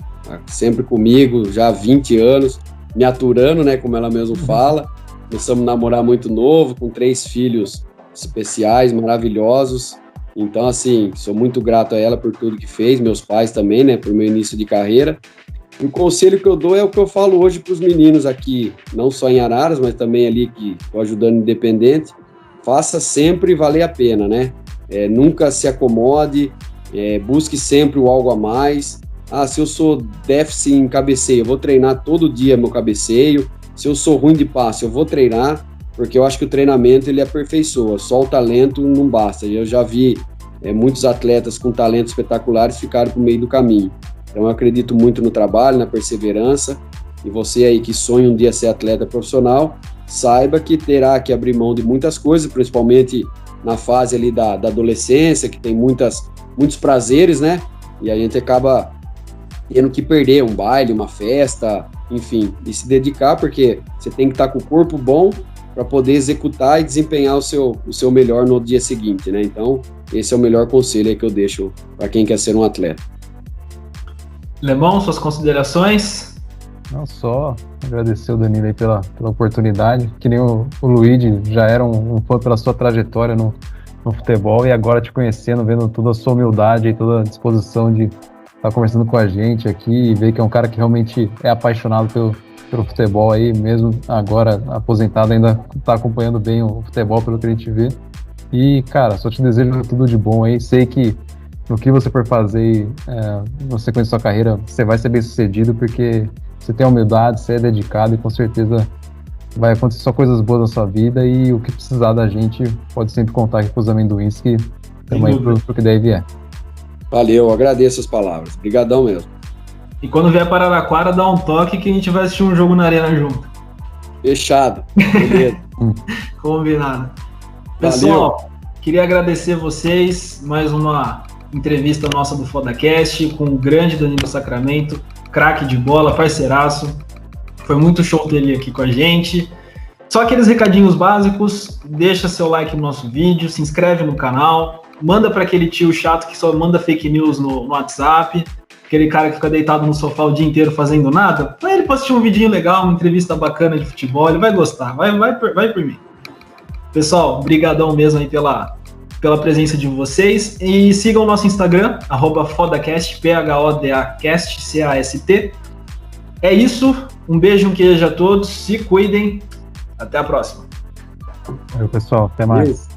sempre comigo, já há 20 anos, me aturando, né, como ela mesmo fala. Começamos a namorar muito novo, com 3 filhos especiais, maravilhosos. Então, assim, sou muito grato a ela por tudo que fez, meus pais também, né, por meu início de carreira. E o conselho que eu dou é o que eu falo hoje para os meninos aqui, não só em Araras, mas também ali que estou ajudando Independente. Faça sempre valer a pena, né? Nunca se acomode, busque sempre o algo a mais. Se eu sou déficit em cabeceio, eu vou treinar todo dia meu cabeceio. Se eu sou ruim de passe, eu vou treinar, porque eu acho que o treinamento ele aperfeiçoa, só o talento não basta. Eu já vi muitos atletas com talentos espetaculares ficaram pro meio do caminho. Então eu acredito muito no trabalho, na perseverança, e você aí que sonha um dia ser atleta profissional, saiba que terá que abrir mão de muitas coisas, principalmente na fase ali da adolescência, que tem muitos prazeres, né? E a gente acaba tendo que perder um baile, uma festa, enfim, e se dedicar, porque você tem que estar com o corpo bom para poder executar e desempenhar o seu melhor no dia seguinte, né? Então, esse é o melhor conselho aí que eu deixo para quem quer ser um atleta. Lemão, suas considerações? Não, só agradecer o Danilo aí pela oportunidade, que nem o Luigi já era um fã pela sua trajetória no futebol, e agora te conhecendo, vendo toda a sua humildade e toda a disposição de estar conversando com a gente aqui e ver que é um cara que realmente é apaixonado pelo futebol aí, mesmo agora aposentado, ainda está acompanhando bem o futebol pelo que a gente vê. E, cara, só te desejo tudo de bom aí, sei que no que você for fazer na sequência da sua carreira, você vai ser bem sucedido, porque você tem humildade, você é dedicado e com certeza vai acontecer só coisas boas na sua vida, e o que precisar da gente pode sempre contar aqui com os amendoins, que estamos aí pro que daí vier. Valeu, agradeço as palavras, obrigadão mesmo. E quando vier para Araraquara, dá um toque que a gente vai assistir um jogo na arena junto. Fechado, beleza. Combinado. Pessoal, queria agradecer vocês, mais uma entrevista nossa do FodaCast com o grande Danilo Sacramento, craque de bola, parceiraço. Foi muito show ter ele aqui com a gente. Só aqueles recadinhos básicos, deixa seu like no nosso vídeo, se inscreve no canal, manda para aquele tio chato que só manda fake news no WhatsApp, aquele cara que fica deitado no sofá o dia inteiro fazendo nada, vai ele para assistir um vidinho legal, uma entrevista bacana de futebol, ele vai gostar, vai por mim. Pessoal, brigadão mesmo aí pela presença de vocês, e sigam o nosso Instagram, @FodaCast, PHODACast, CAST. É isso, um beijo, um queijo a todos, se cuidem, até a próxima. Valeu, pessoal. Até mais. Beleza?